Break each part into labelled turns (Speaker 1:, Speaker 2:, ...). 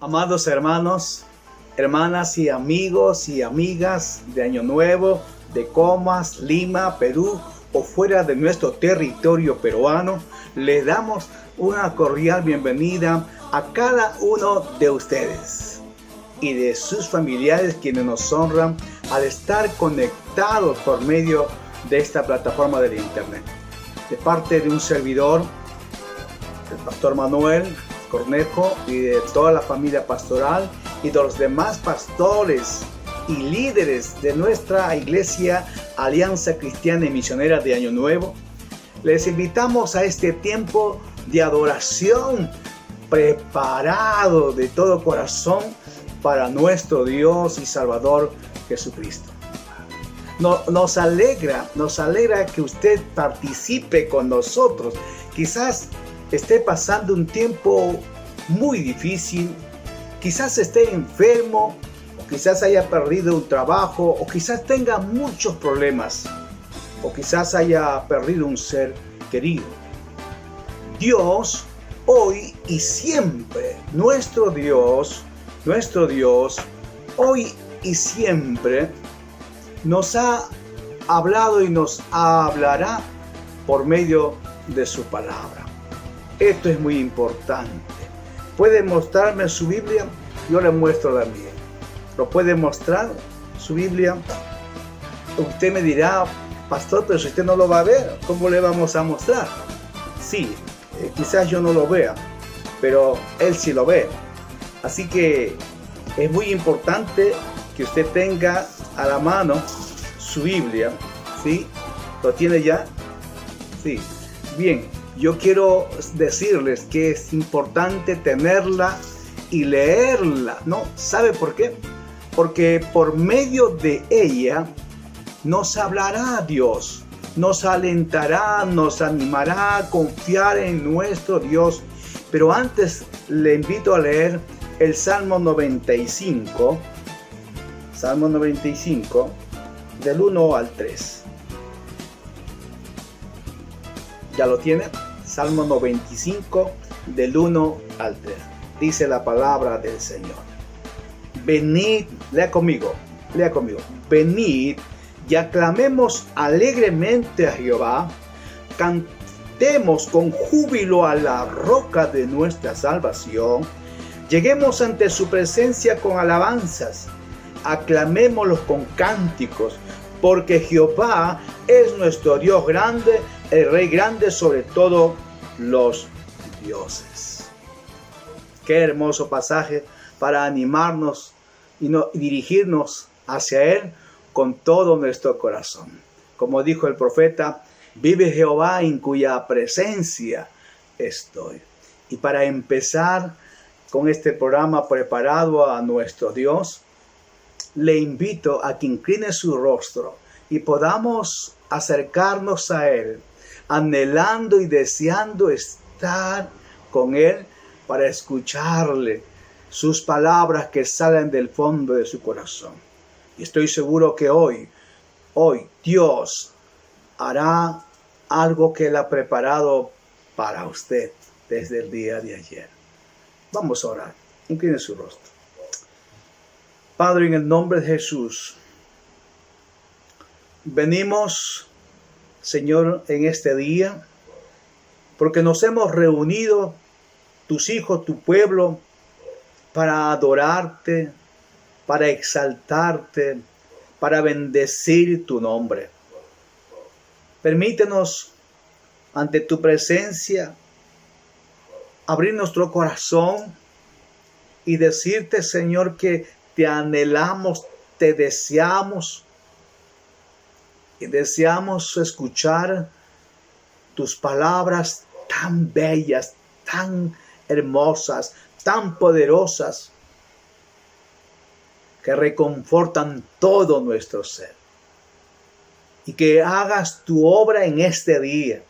Speaker 1: Amados hermanos, hermanas y amigos y amigas de Año Nuevo, de Comas, Lima, Perú o fuera de nuestro territorio peruano, les damos una cordial bienvenida a cada uno de ustedes y de sus familiares quienes nos honran al estar conectados por medio de esta plataforma del internet. De parte de un servidor, el pastor Manuel Cornejo, y de toda la familia pastoral y de los demás pastores y líderes de nuestra iglesia Alianza Cristiana y Misionera de Año Nuevo, les invitamos a este tiempo de adoración preparado de todo corazón para nuestro Dios y Salvador Jesucristo. Nos alegra que usted participe con nosotros. Quizás esté pasando un tiempo muy difícil, quizás esté enfermo, o quizás haya perdido un trabajo, o quizás tenga muchos problemas, o quizás haya perdido un ser querido. Dios, hoy y siempre, nuestro Dios, hoy y siempre, nos ha hablado y nos hablará por medio de su palabra. Esto es muy importante. ¿Puede mostrarme su Biblia? Yo le muestro la mía. ¿Lo puede mostrar su Biblia? Usted me dirá, pastor, pero si usted no lo va a ver, ¿cómo le vamos a mostrar? Sí, quizás yo no lo vea, pero él sí lo ve. Así que es muy importante que usted tenga a la mano su Biblia. ¿Sí? ¿Lo tiene ya? Sí. Bien. Yo quiero decirles que es importante tenerla y leerla, ¿no? ¿Sabe por qué? Porque por medio de ella nos hablará Dios, nos alentará, nos animará a confiar en nuestro Dios. Pero antes le invito a leer el Salmo 95, del 1 al 3. ¿Ya lo tiene? Salmo 95, del 1 al 3. Dice la palabra del Señor. Venid, lea conmigo. Venid, y aclamemos alegremente a Jehová. Cantemos con júbilo a la roca de nuestra salvación. Lleguemos ante su presencia con alabanzas. Aclamémoslo con cánticos, porque Jehová es nuestro Dios grande, el Rey grande sobre todos los dioses. Qué hermoso pasaje para animarnos y dirigirnos hacia Él con todo nuestro corazón. Como dijo el profeta, vive Jehová en cuya presencia estoy. Y para empezar con este programa preparado a nuestro Dios, le invito a que incline su rostro y podamos acercarnos a Él, anhelando y deseando estar con Él para escucharle sus palabras que salen del fondo de su corazón. Y estoy seguro que hoy Dios hará algo que Él ha preparado para usted desde el día de ayer. Vamos a orar. Incline su rostro. Padre, en el nombre de Jesús, venimos, Señor, en este día, porque nos hemos reunido, tus hijos, tu pueblo, para adorarte, para exaltarte, para bendecir tu nombre. Permítenos, ante tu presencia, abrir nuestro corazón y decirte, Señor, que te anhelamos, te deseamos y deseamos escuchar tus palabras tan bellas, tan hermosas, tan poderosas, que reconfortan todo nuestro ser. Y que hagas tu obra en este día.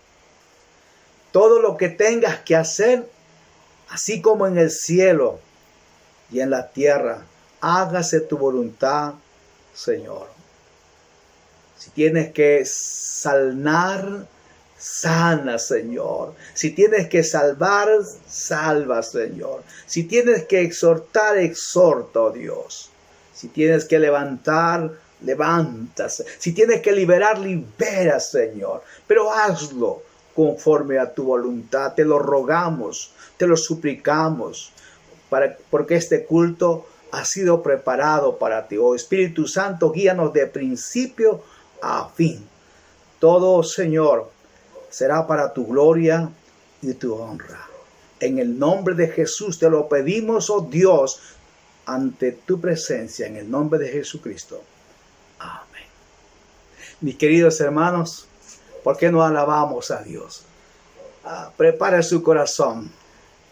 Speaker 1: Todo lo que tengas que hacer, así como en el cielo y en la tierra, hágase tu voluntad, Señor. Si tienes que sanar, sana, Señor. Si tienes que salvar, salva, Señor. Si tienes que exhortar, exhorta, oh Dios. Si tienes que levantar, levántate. Si tienes que liberar, libera, Señor. Pero hazlo conforme a tu voluntad. Te lo rogamos, te lo suplicamos, porque este culto ha sido preparado para ti. Oh Espíritu Santo, guíanos de principio a fin. Todo, Señor, será para tu gloria y tu honra. En el nombre de Jesús te lo pedimos, oh Dios, ante tu presencia, en el nombre de Jesucristo. Amén. Mis queridos hermanos, ¿por qué no alabamos a Dios? Prepare su corazón.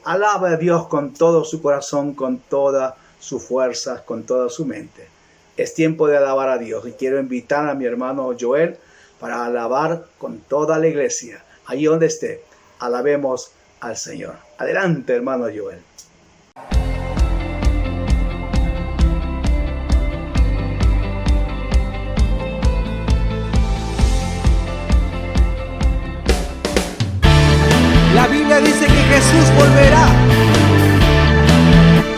Speaker 1: Alaba a Dios con todo su corazón, con toda su fuerza, con toda su mente. Es tiempo de alabar a Dios y quiero invitar a mi hermano Joel para alabar con toda la iglesia. Allí donde esté, alabemos al Señor. Adelante, hermano Joel.
Speaker 2: La Biblia dice que Jesús volverá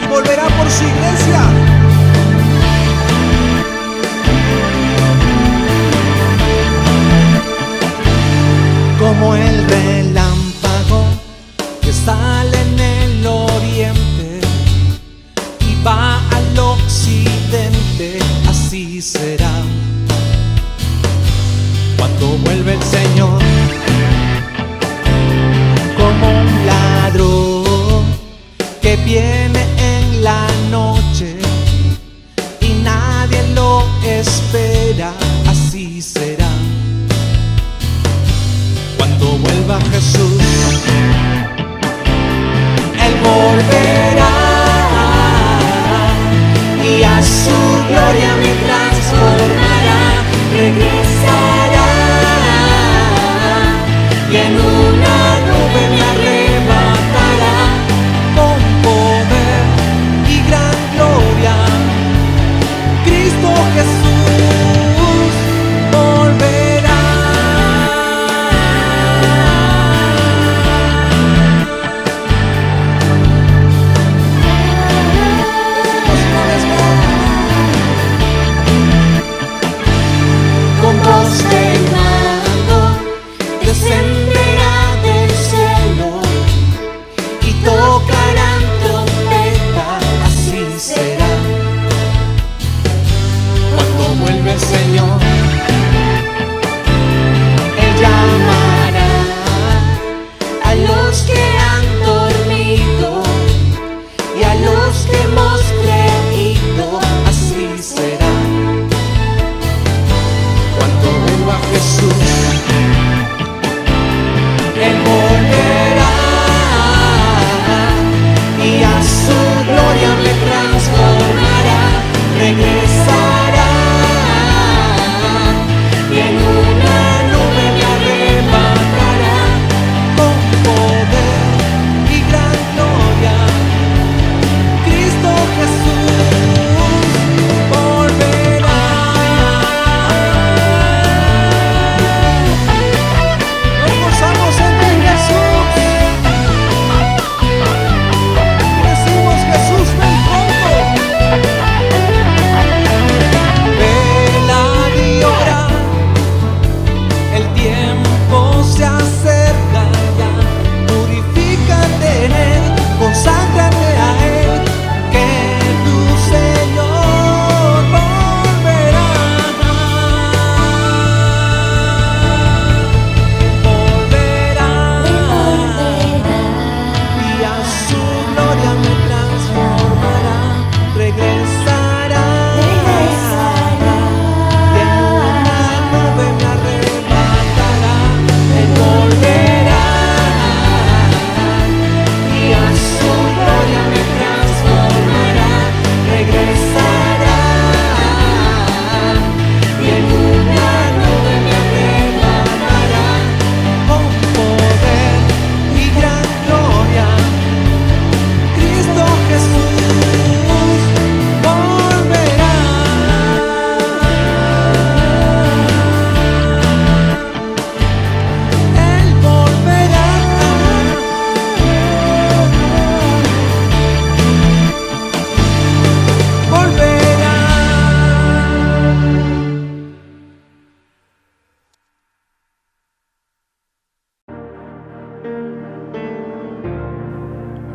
Speaker 2: y volverá por su iglesia. Como el relámpago que sale en el oriente y va al occidente, así será cuando vuelve el Señor. Como un ladrón que viene en la noche y nadie lo espera, así será cuando vuelva Jesús. Él volverá y a su gloria me transformará, regresará y en una nube me arrebatará con poder y gran gloria. Cristo Jesús volverá. Una vez más.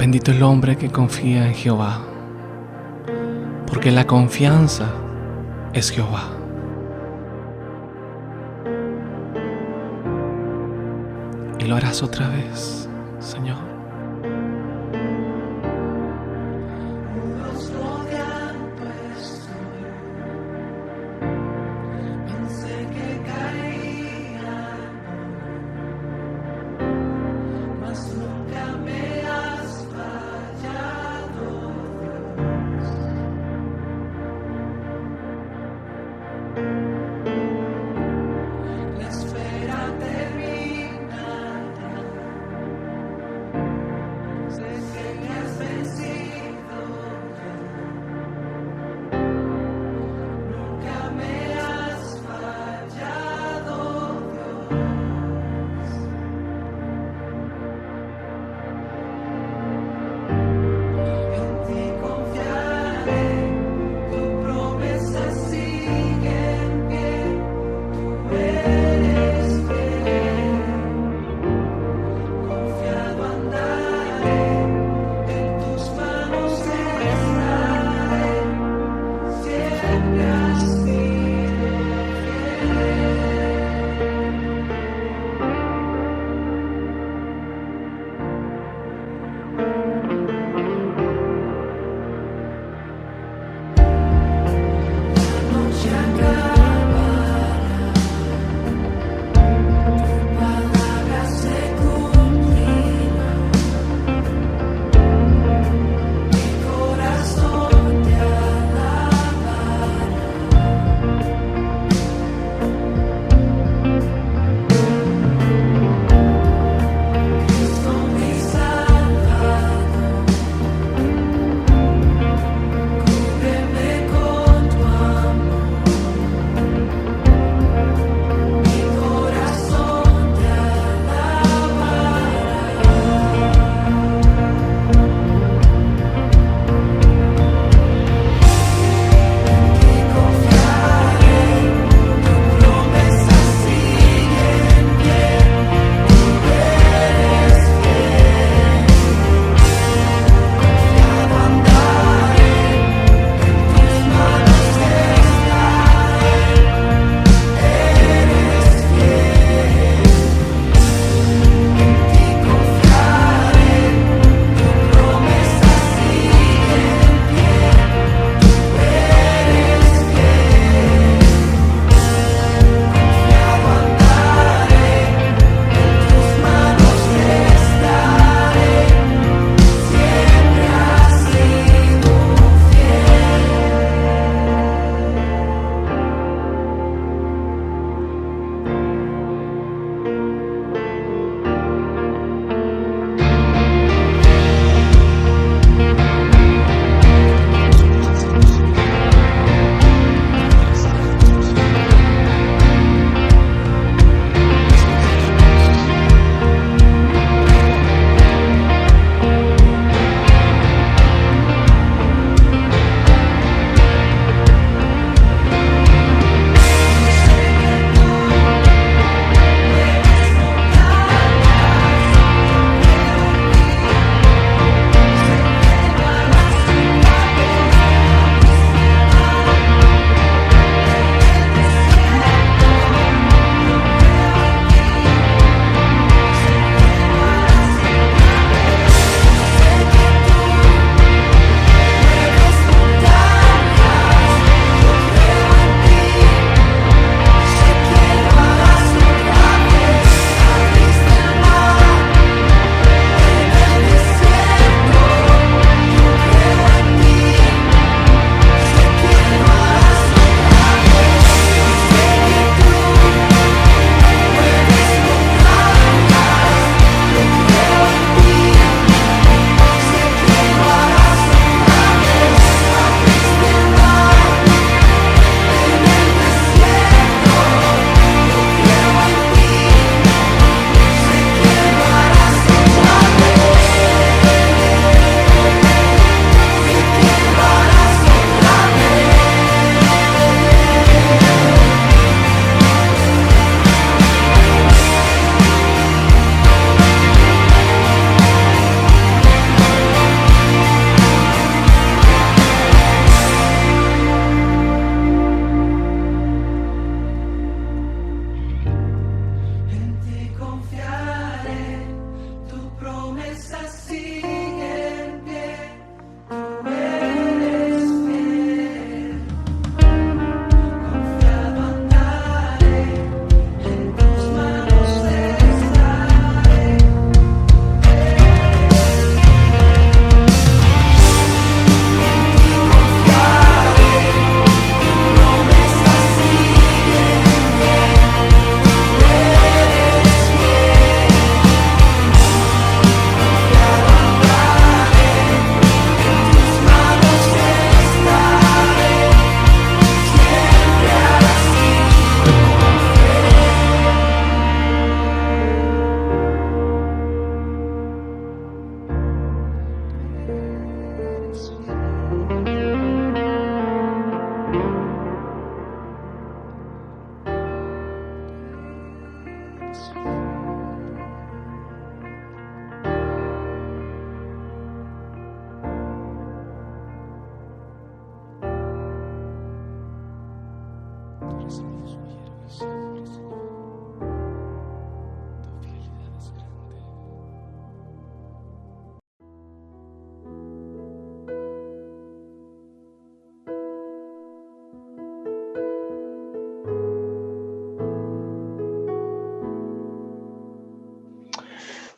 Speaker 3: Bendito el hombre que confía en Jehová, porque la confianza es Jehová. Y lo harás otra vez, Señor.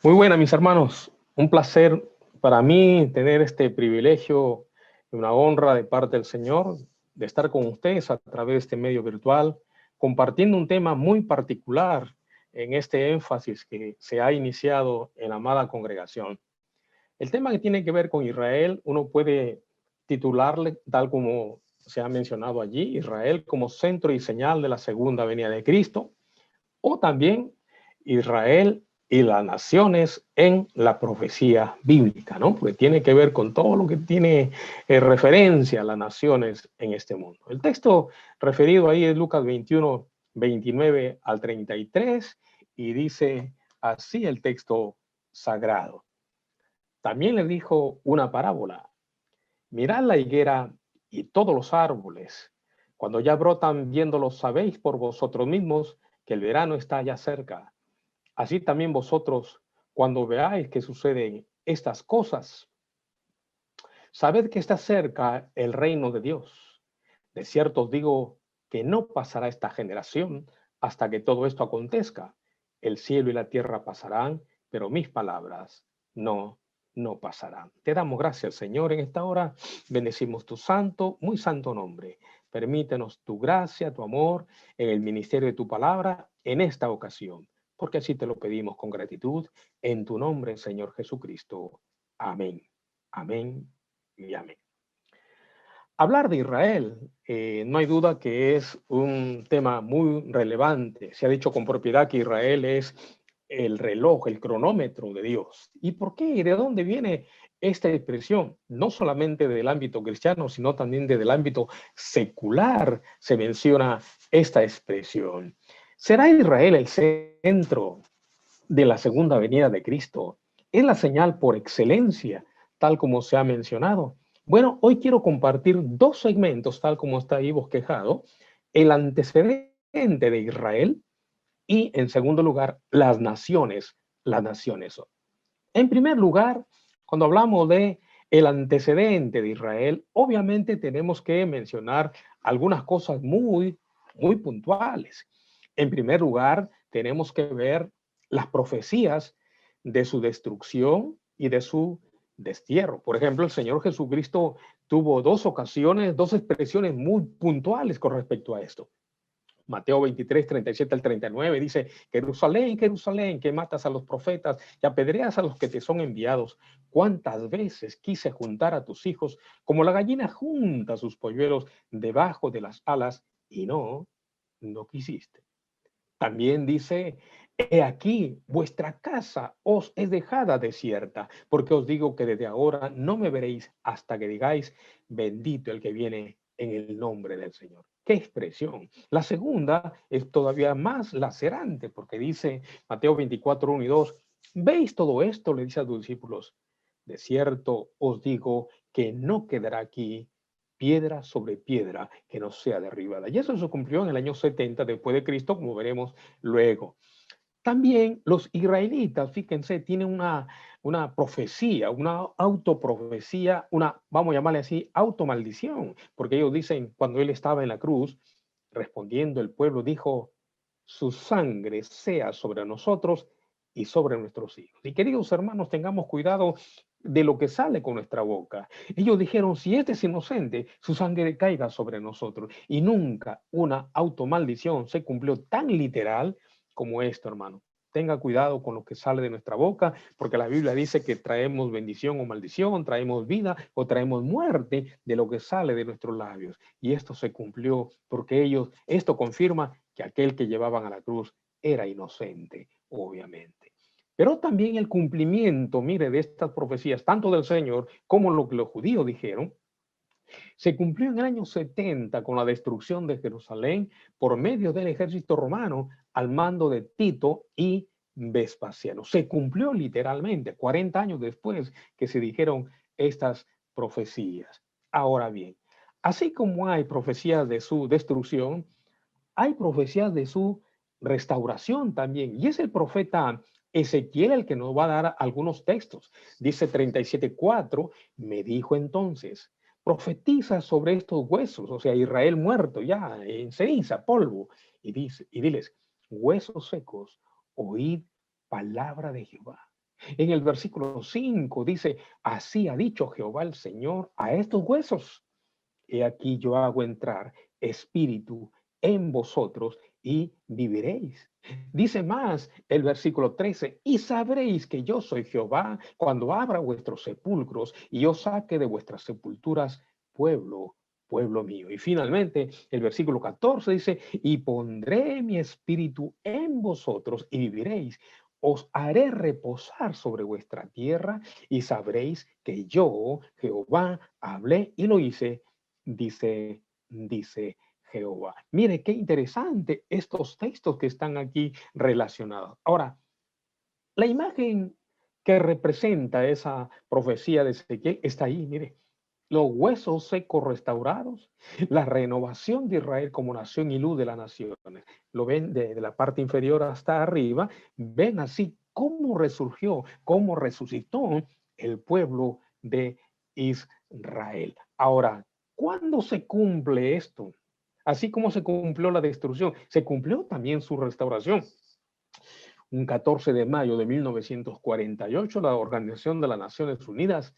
Speaker 4: Muy buena, mis hermanos. Un placer para mí tener este privilegio y una honra de parte del Señor de estar con ustedes a través de este medio virtual, compartiendo un tema muy particular en este énfasis que se ha iniciado en la amada congregación. El tema que tiene que ver con Israel, uno puede titularle, tal como se ha mencionado allí, Israel como centro y señal de la segunda venida de Cristo, o también Israel y las naciones en la profecía bíblica, ¿no? Porque tiene que ver con todo lo que tiene referencia a las naciones en este mundo. El texto referido ahí es Lucas 21, 29 al 33, y dice así el texto sagrado. También le dijo una parábola. Mirad la higuera y todos los árboles. Cuando ya brotan, viéndolos, sabéis por vosotros mismos que el verano está ya cerca. Así también vosotros, cuando veáis que suceden estas cosas, sabed que está cerca el reino de Dios. De cierto os digo que no pasará esta generación hasta que todo esto acontezca. El cielo y la tierra pasarán, pero mis palabras no pasarán. Te damos gracias, Señor, en esta hora. Bendecimos tu santo, muy santo nombre. Permítenos tu gracia, tu amor en el ministerio de tu palabra en esta ocasión, porque así te lo pedimos con gratitud en tu nombre, Señor Jesucristo. Amén. Amén y amén. Hablar de Israel, no hay duda que es un tema muy relevante. Se ha dicho con propiedad que Israel es el reloj, el cronómetro de Dios. ¿Y por qué? ¿Y de dónde viene esta expresión? No solamente del ámbito cristiano, sino también desde el ámbito secular se menciona esta expresión. ¿Será Israel el centro de la segunda venida de Cristo? ¿Es la señal por excelencia, tal como se ha mencionado? Bueno, hoy quiero compartir dos segmentos, tal como está ahí bosquejado: el antecedente de Israel y, en segundo lugar, las naciones. Las naciones. En primer lugar, cuando hablamos de el antecedente de Israel, obviamente tenemos que mencionar algunas cosas muy puntuales. En primer lugar, tenemos que ver las profecías de su destrucción y de su destierro. Por ejemplo, el Señor Jesucristo tuvo dos ocasiones, dos expresiones muy puntuales con respecto a esto. Mateo 23, 37 al 39 dice: Jerusalén, Jerusalén, que matas a los profetas y apedreas a los que te son enviados. ¿Cuántas veces quise juntar a tus hijos como la gallina junta sus polluelos debajo de las alas y no quisiste? También dice: he aquí, vuestra casa os es dejada desierta, porque os digo que desde ahora no me veréis hasta que digáis: bendito el que viene en el nombre del Señor. ¡Qué expresión! La segunda es todavía más lacerante, porque dice Mateo 24, 1 y 2, ¿veis todo esto? Le dice a sus discípulos: de cierto os digo que no quedará aquí piedra sobre piedra que no sea derribada. Y eso se cumplió en el año 70 después de Cristo, como veremos luego. También los israelitas, fíjense, tienen una profecía, una autoprofecía, vamos a llamarle así, automaldición, porque ellos dicen, cuando él estaba en la cruz, respondiendo el pueblo, dijo: su sangre sea sobre nosotros y sobre nuestros hijos. Y queridos hermanos, tengamos cuidado de lo que sale con nuestra boca. Ellos dijeron: si este es inocente, su sangre caiga sobre nosotros. Y nunca una automaldición se cumplió tan literal como esto, hermano. Tenga cuidado con lo que sale de nuestra boca, porque la Biblia dice que traemos bendición o maldición, traemos vida o traemos muerte de lo que sale de nuestros labios. Y esto se cumplió porque esto confirma que aquel que llevaban a la cruz era inocente, obviamente. Pero también el cumplimiento, mire, de estas profecías, tanto del Señor como lo que los judíos dijeron, Se cumplió en el año 70 con la destrucción de Jerusalén por medio del ejército romano al mando de Tito y Vespasiano. Se cumplió literalmente 40 años después que se dijeron estas profecías. Ahora bien, así como hay profecías de su destrucción, hay profecías de su restauración también. Y es el profeta Ezequiel el que nos va a dar algunos textos. Dice 37:4, me dijo entonces, profetiza sobre estos huesos, o sea, Israel muerto ya en ceniza, polvo, y dice, y diles, huesos secos, oíd palabra de Jehová. En el versículo 5 dice, así ha dicho Jehová el Señor a estos huesos. He aquí yo hago entrar espíritu en vosotros y viviréis. Dice más el versículo 13, y sabréis que yo soy Jehová cuando abra vuestros sepulcros y os saque de vuestras sepulturas pueblo mío. Y finalmente el versículo 14 dice, y pondré mi espíritu en vosotros y viviréis. Os haré reposar sobre vuestra tierra y sabréis que yo, Jehová, hablé y lo hice, dice Jehová. Mire qué interesante estos textos que están aquí relacionados. Ahora, la imagen que representa esa profecía de Ezequiel está ahí, mire. Los huesos secos restaurados, la renovación de Israel como nación y luz de las naciones. Lo ven de la parte inferior hasta arriba, ven así cómo resurgió, cómo resucitó el pueblo de Israel. Ahora, ¿cuándo se cumple esto? Así como se cumplió la destrucción, se cumplió también su restauración. Un 14 de mayo de 1948, la Organización de las Naciones Unidas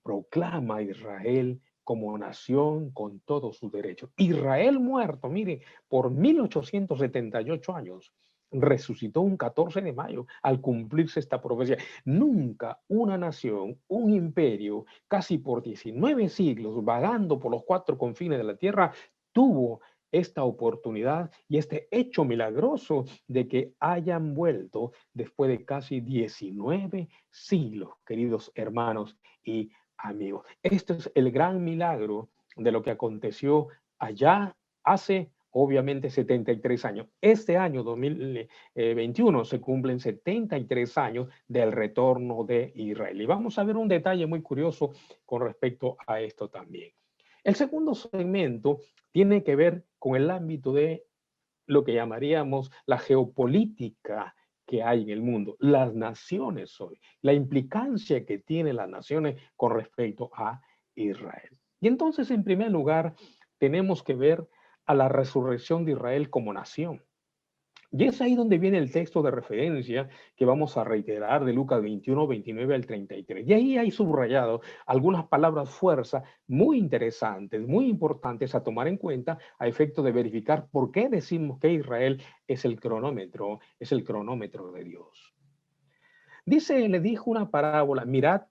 Speaker 4: proclama a Israel como nación con todos sus derechos. Israel muerto, mire, por 1878 años, resucitó un 14 de mayo al cumplirse esta profecía. Nunca una nación, un imperio, casi por 19 siglos, vagando por los cuatro confines de la tierra, tuvo esta oportunidad y este hecho milagroso de que hayan vuelto después de casi 19 siglos, queridos hermanos y amigos. Esto es el gran milagro de lo que aconteció allá hace obviamente 73 años. Este año 2021 se cumplen 73 años del retorno de Israel. Y vamos a ver un detalle muy curioso con respecto a esto también. El segundo segmento tiene que ver con el ámbito de lo que llamaríamos la geopolítica que hay en el mundo, las naciones hoy, la implicancia que tienen las naciones con respecto a Israel. Y entonces, en primer lugar, tenemos que ver a la resurrección de Israel como nación. Y es ahí donde viene el texto de referencia que vamos a reiterar de Lucas 21, 29 al 33. Y ahí hay subrayado algunas palabras fuerza muy interesantes, muy importantes a tomar en cuenta a efecto de verificar por qué decimos que Israel es el cronómetro de Dios. Dice, le dijo una parábola, mirad,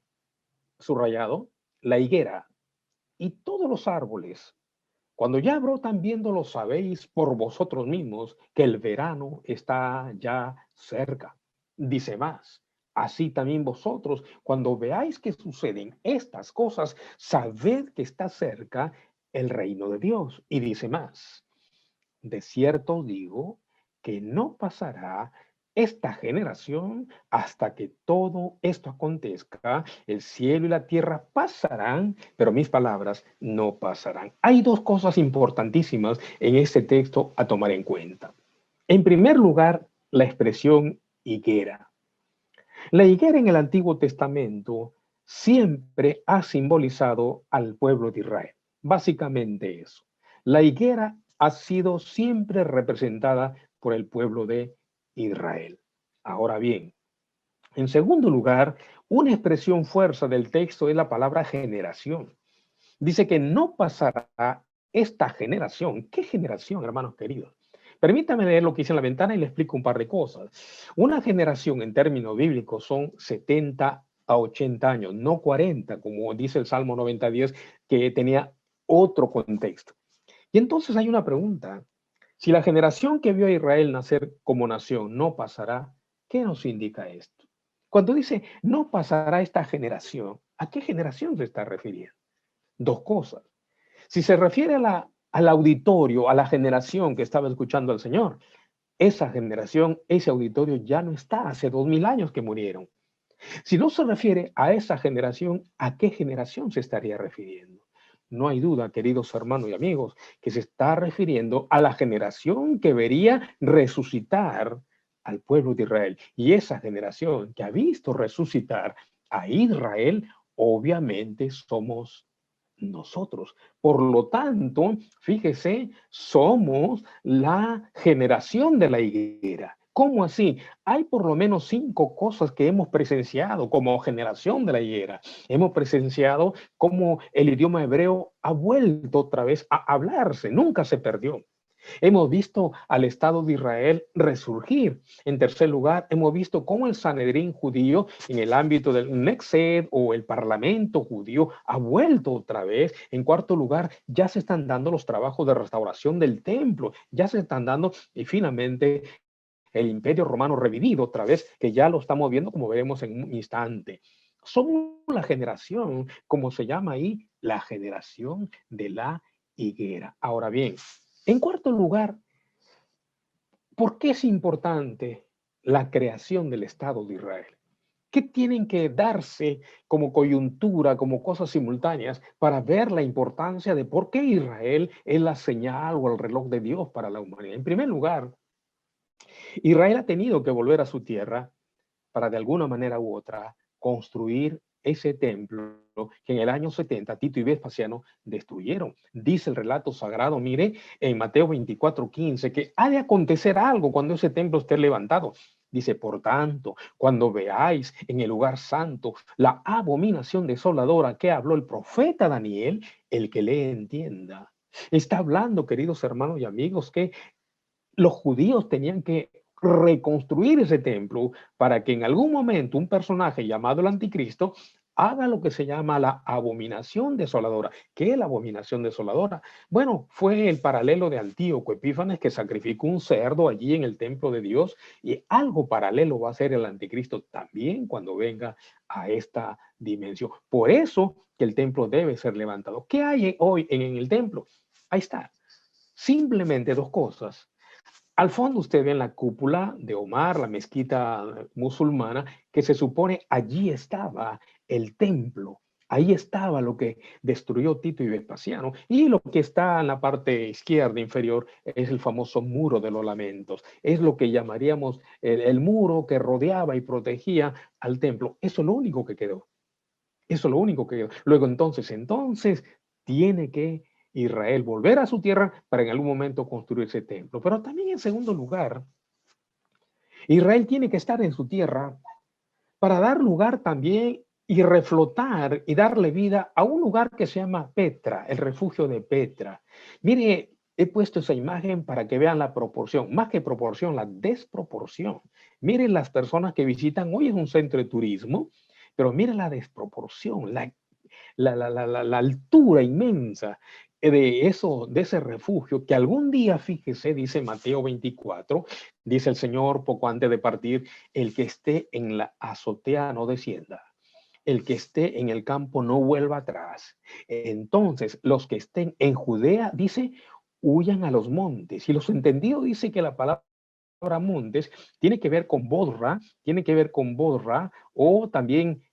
Speaker 4: subrayado, la higuera y todos los árboles. Cuando ya brotan viéndolo, sabéis por vosotros mismos que el verano está ya cerca. Dice más, así también vosotros, cuando veáis que suceden estas cosas, sabed que está cerca el reino de Dios. Y dice más, de cierto os digo que no pasará esta generación hasta que todo esto acontezca. El cielo y la tierra pasarán, pero mis palabras no pasarán. Hay dos cosas importantísimas en este texto a tomar en cuenta. En primer lugar, la expresión higuera. La higuera en el Antiguo Testamento siempre ha simbolizado al pueblo de Israel. Básicamente eso. La higuera ha sido siempre representada por el pueblo de Israel. Ahora bien, en segundo lugar, una expresión fuerza del texto es la palabra generación. Dice que no pasará esta generación. ¿Qué generación, hermanos queridos? Permítame leer lo que dice en la ventana y le explico un par de cosas. Una generación en términos bíblicos son 70 a 80 años, no 40, como dice el Salmo 90:10, que tenía otro contexto. Y entonces hay una pregunta. Si la generación que vio a Israel nacer como nación no pasará, ¿qué nos indica esto? Cuando dice no pasará esta generación, ¿a qué generación se está refiriendo? Dos cosas. Si se refiere al auditorio, a la generación que estaba escuchando al Señor, esa generación, ese auditorio ya no está, hace 2000 años que murieron. Si no se refiere a esa generación, ¿a qué generación se estaría refiriendo? No hay duda, queridos hermanos y amigos, que se está refiriendo a la generación que vería resucitar al pueblo de Israel. Y esa generación que ha visto resucitar a Israel, obviamente somos nosotros. Por lo tanto, fíjese, somos la generación de la higuera. ¿Cómo así? Hay por lo menos 5 cosas que hemos presenciado como generación de la higuera. Hemos presenciado cómo el idioma hebreo ha vuelto otra vez a hablarse, nunca se perdió. Hemos visto al Estado de Israel resurgir. En tercer lugar, hemos visto cómo el Sanedrín judío en el ámbito del Knesset o el Parlamento judío ha vuelto otra vez. En cuarto lugar, ya se están dando los trabajos de restauración del templo, ya se están dando y finalmente el Imperio Romano revivido otra vez, que ya lo estamos viendo como veremos en un instante. Somos la generación, como se llama ahí, la generación de la higuera. Ahora bien, en cuarto lugar, ¿por qué es importante la creación del Estado de Israel? ¿Qué tienen que darse como coyuntura, como cosas simultáneas, para ver la importancia de por qué Israel es la señal o el reloj de Dios para la humanidad? En primer lugar, Israel ha tenido que volver a su tierra para de alguna manera u otra construir ese templo que en el año 70 Tito y Vespasiano destruyeron. Dice el relato sagrado, mire, en Mateo 24:15, que ha de acontecer algo cuando ese templo esté levantado. Dice, por tanto, cuando veáis en el lugar santo la abominación desoladora que habló el profeta Daniel, el que le entienda. Está hablando, queridos hermanos y amigos, que los judíos tenían que reconstruir ese templo para que en algún momento un personaje llamado el anticristo haga lo que se llama la abominación desoladora. ¿Qué es la abominación desoladora? Bueno, fue el paralelo de Antíoco Epífanes que sacrificó un cerdo allí en el templo de Dios y algo paralelo va a ser el anticristo también cuando venga a esta dimensión. Por eso que el templo debe ser levantado. ¿Qué hay hoy en el templo? Ahí está. Simplemente 2 cosas. Al fondo usted ve en la cúpula de Omar, la mezquita musulmana, que se supone allí estaba el templo. Ahí estaba lo que destruyó Tito y Vespasiano. Y lo que está en la parte izquierda inferior es el famoso muro de los lamentos. Es lo que llamaríamos el muro que rodeaba y protegía al templo. Eso es lo único que quedó. Eso es lo único que quedó. Luego entonces tiene que Israel volver a su tierra para en algún momento construir ese templo. Pero también en segundo lugar, Israel tiene que estar en su tierra para dar lugar también y reflotar y darle vida a un lugar que se llama Petra, el refugio de Petra. Mire, he puesto esa imagen para que vean la proporción, más que proporción, la desproporción. Miren las personas que visitan, hoy es un centro de turismo, pero miren la desproporción, la altura inmensa de ese refugio, que algún día, fíjese, dice Mateo 24, dice el Señor poco antes de partir, el que esté en la azotea no descienda, el que esté en el campo no vuelva atrás. Entonces, los que estén en Judea, dice, huyan a los montes. Y los entendidos dice que la palabra montes tiene que ver con Bodra o también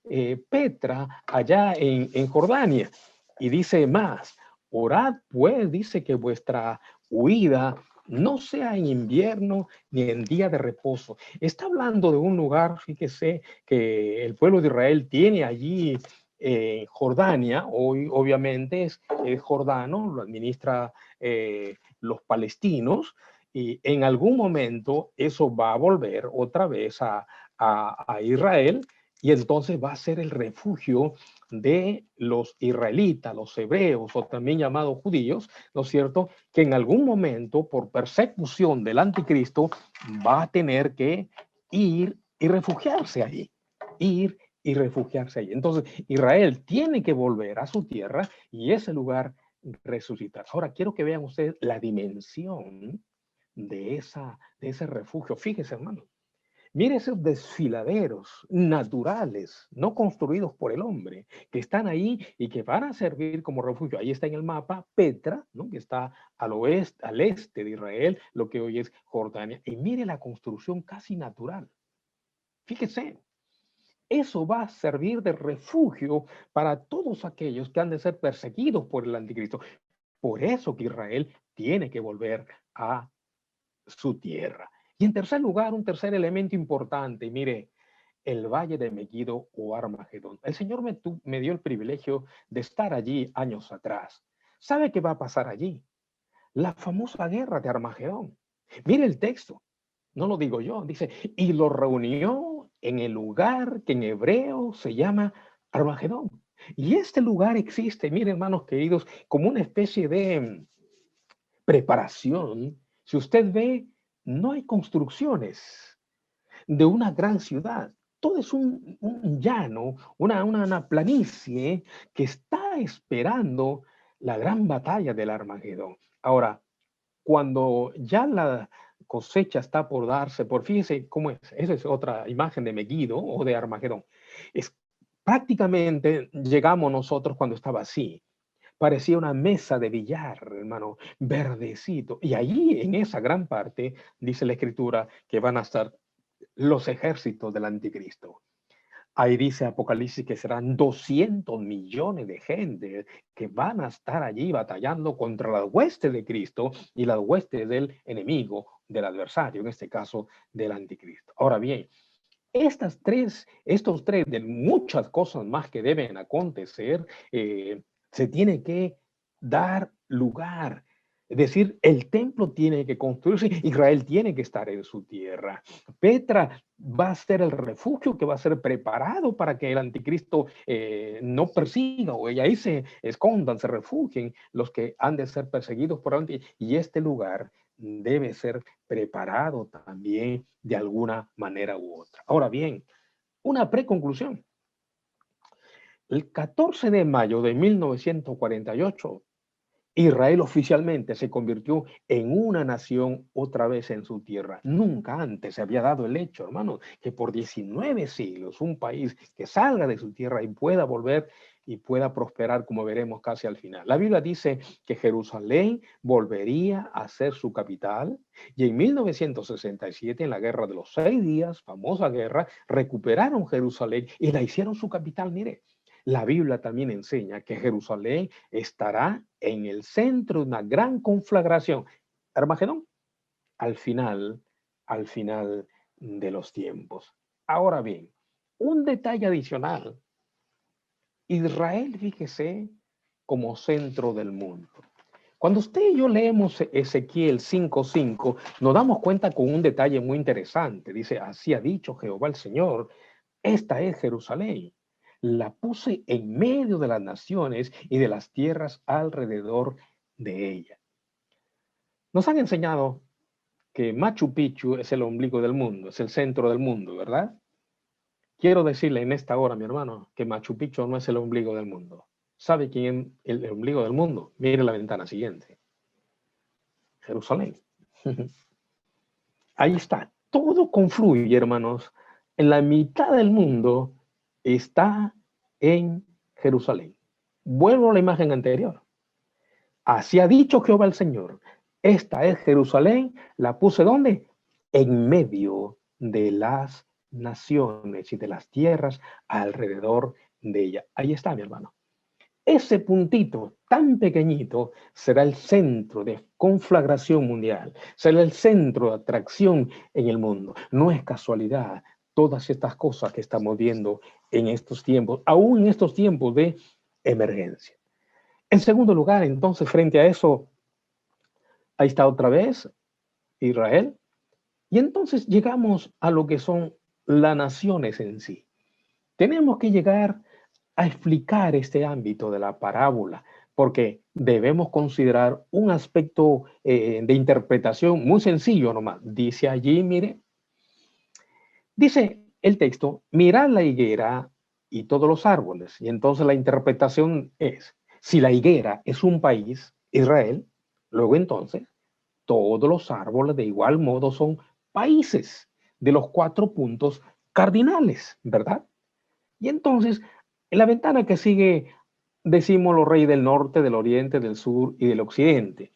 Speaker 4: Petra allá en Jordania. Y dice más, orad pues, dice que vuestra huida no sea en invierno ni en día de reposo. Está hablando de un lugar, fíjese, que el pueblo de Israel tiene allí Jordania, hoy obviamente es jordano, lo administra los palestinos, y en algún momento eso va a volver otra vez a Israel y entonces va a ser el refugio de los israelitas, los hebreos o también llamados judíos, ¿no es cierto? Que en algún momento por persecución del anticristo va a tener que ir y refugiarse allí, ir y refugiarse allí. Entonces Israel tiene que volver a su tierra y ese lugar resucitar. Ahora quiero que vean ustedes la dimensión de ese refugio. Fíjese, hermano, Mire esos desfiladeros naturales, no construidos por el hombre, que están ahí y que van a servir como refugio. Ahí está en el mapa Petra, ¿no? Que está al oeste, al este de Israel, lo que hoy es Jordania. Y mire la construcción casi natural. Fíjese, eso va a servir de refugio para todos aquellos que han de ser perseguidos por el anticristo. Por eso que Israel tiene que volver a su tierra. Y en tercer lugar, un tercer elemento importante, mire, el valle de Megiddo o Armagedón. El Señor me dio el privilegio de estar allí años atrás. ¿Sabe qué va a pasar allí? La famosa guerra de Armagedón. Mire el texto, no lo digo yo, dice, y lo reunió en el lugar que en hebreo se llama Armagedón. Y este lugar existe, mire hermanos queridos, como una especie de preparación. Si usted ve, no hay construcciones de una gran ciudad. Todo es un llano, una planicie que está esperando la gran batalla del Armagedón. Ahora, cuando ya la cosecha está por darse, por fíjese cómo es, esa es otra imagen de Megiddo o de Armagedón. Es prácticamente llegamos nosotros cuando estaba así. Parecía una mesa de billar, hermano, verdecito. Y allí, en esa gran parte, dice la Escritura, que van a estar los ejércitos del anticristo. Ahí dice Apocalipsis que serán 200 millones de gente que van a estar allí batallando contra las huestes de Cristo y las huestes del enemigo, del adversario, en este caso del anticristo. Ahora bien, estos tres, de muchas cosas más que deben acontecer, se tiene que dar lugar. Es decir, el templo tiene que construirse, Israel tiene que estar en su tierra. Petra va a ser el refugio que va a ser preparado para que el anticristo no persiga o ahí se escondan, se refugien los que han de ser perseguidos por el anticristo. Y este lugar debe ser preparado también de alguna manera u otra. Ahora bien, una preconclusión. El 14 de mayo de 1948, Israel oficialmente se convirtió en una nación otra vez en su tierra. Nunca antes se había dado el hecho, hermano, que por 19 siglos un país que salga de su tierra y pueda volver y pueda prosperar, como veremos casi al final. La Biblia dice que Jerusalén volvería a ser su capital y en 1967, en la Guerra de los 6 días, famosa guerra, recuperaron Jerusalén y la hicieron su capital. Mire, la Biblia también enseña que Jerusalén estará en el centro de una gran conflagración. Armagedón, al final de los tiempos. Ahora bien, un detalle adicional. Israel, fíjese, como centro del mundo. Cuando usted y yo leemos Ezequiel 5:5, nos damos cuenta con un detalle muy interesante. Dice, así ha dicho Jehová el Señor, esta es Jerusalén. La puse en medio de las naciones y de las tierras alrededor de ella. Nos han enseñado que Machu Picchu es el ombligo del mundo, es el centro del mundo, ¿verdad? Quiero decirle en esta hora, mi hermano, que Machu Picchu no es el ombligo del mundo. ¿Sabe quién es el ombligo del mundo? Mire la ventana siguiente. Jerusalén. Ahí está. Todo confluye, hermanos. En la mitad del mundo está en Jerusalén. Vuelvo a la imagen anterior. Así ha dicho Jehová el Señor. Esta es Jerusalén. ¿La puse dónde? En medio de las naciones y de las tierras alrededor de ella. Ahí está, mi hermano. Ese puntito tan pequeñito será el centro de conflagración mundial, será el centro de atracción en el mundo. No es casualidad todas estas cosas que estamos viendo en estos tiempos, aún en estos tiempos de emergencia. En segundo lugar, entonces, frente a eso, ahí está otra vez Israel. Y entonces llegamos a lo que son las naciones en sí. Tenemos que llegar a explicar este ámbito de la parábola, porque debemos considerar un aspecto de interpretación muy sencillo nomás. Dice allí, mire, dice el texto, mirad la higuera y todos los árboles. Y entonces la interpretación es, si la higuera es un país, Israel, luego entonces todos los árboles de igual modo son países. de los 4 puntos cardinales, ¿verdad? Y entonces, en la ventana que sigue, decimos los reyes del norte, del oriente, del sur y del occidente.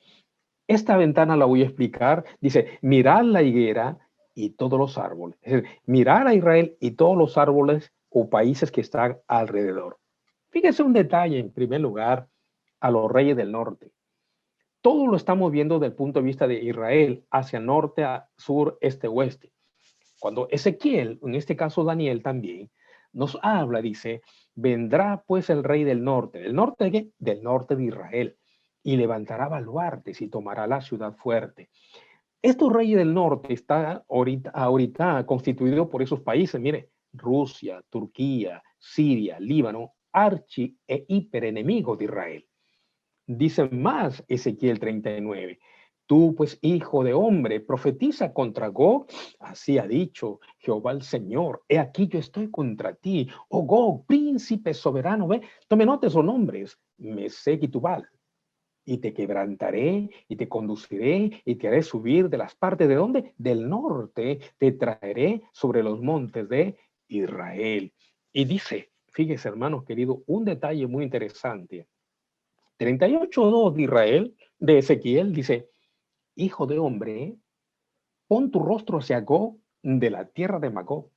Speaker 4: Esta ventana la voy a explicar. Dice, mirad la higuera y todos los árboles. Es decir, mirar a Israel y todos los árboles o países que están alrededor. Fíjese un detalle, en primer lugar, a los reyes del norte. Todo lo estamos viendo desde el punto de vista de Israel, hacia norte, a sur, este, oeste. Cuando Ezequiel, en este caso Daniel también, nos habla, dice, vendrá pues el rey del norte. ¿Del norte de qué? Del norte de Israel. Y levantará baluartes y tomará la ciudad fuerte. Estos reyes del norte están ahorita constituidos por esos países, mire, Rusia, Turquía, Siria, Líbano, archi e hiperenemigos de Israel. Dice más Ezequiel 39. Tú, pues, hijo de hombre, profetiza contra Gog. Así ha dicho Jehová el Señor. He aquí yo estoy contra ti. Oh Gog, príncipe soberano. Ve, tome nota esos nombres. Mesec y Tubal. Y te quebrantaré y te conduciré y te haré subir de las partes de donde del norte. Te traeré sobre los montes de Israel. Y dice, fíjese, hermano querido, un detalle muy interesante. 38:2 de Israel, de Ezequiel, dice, hijo de hombre, pon tu rostro hacia Gog de la tierra de Magog,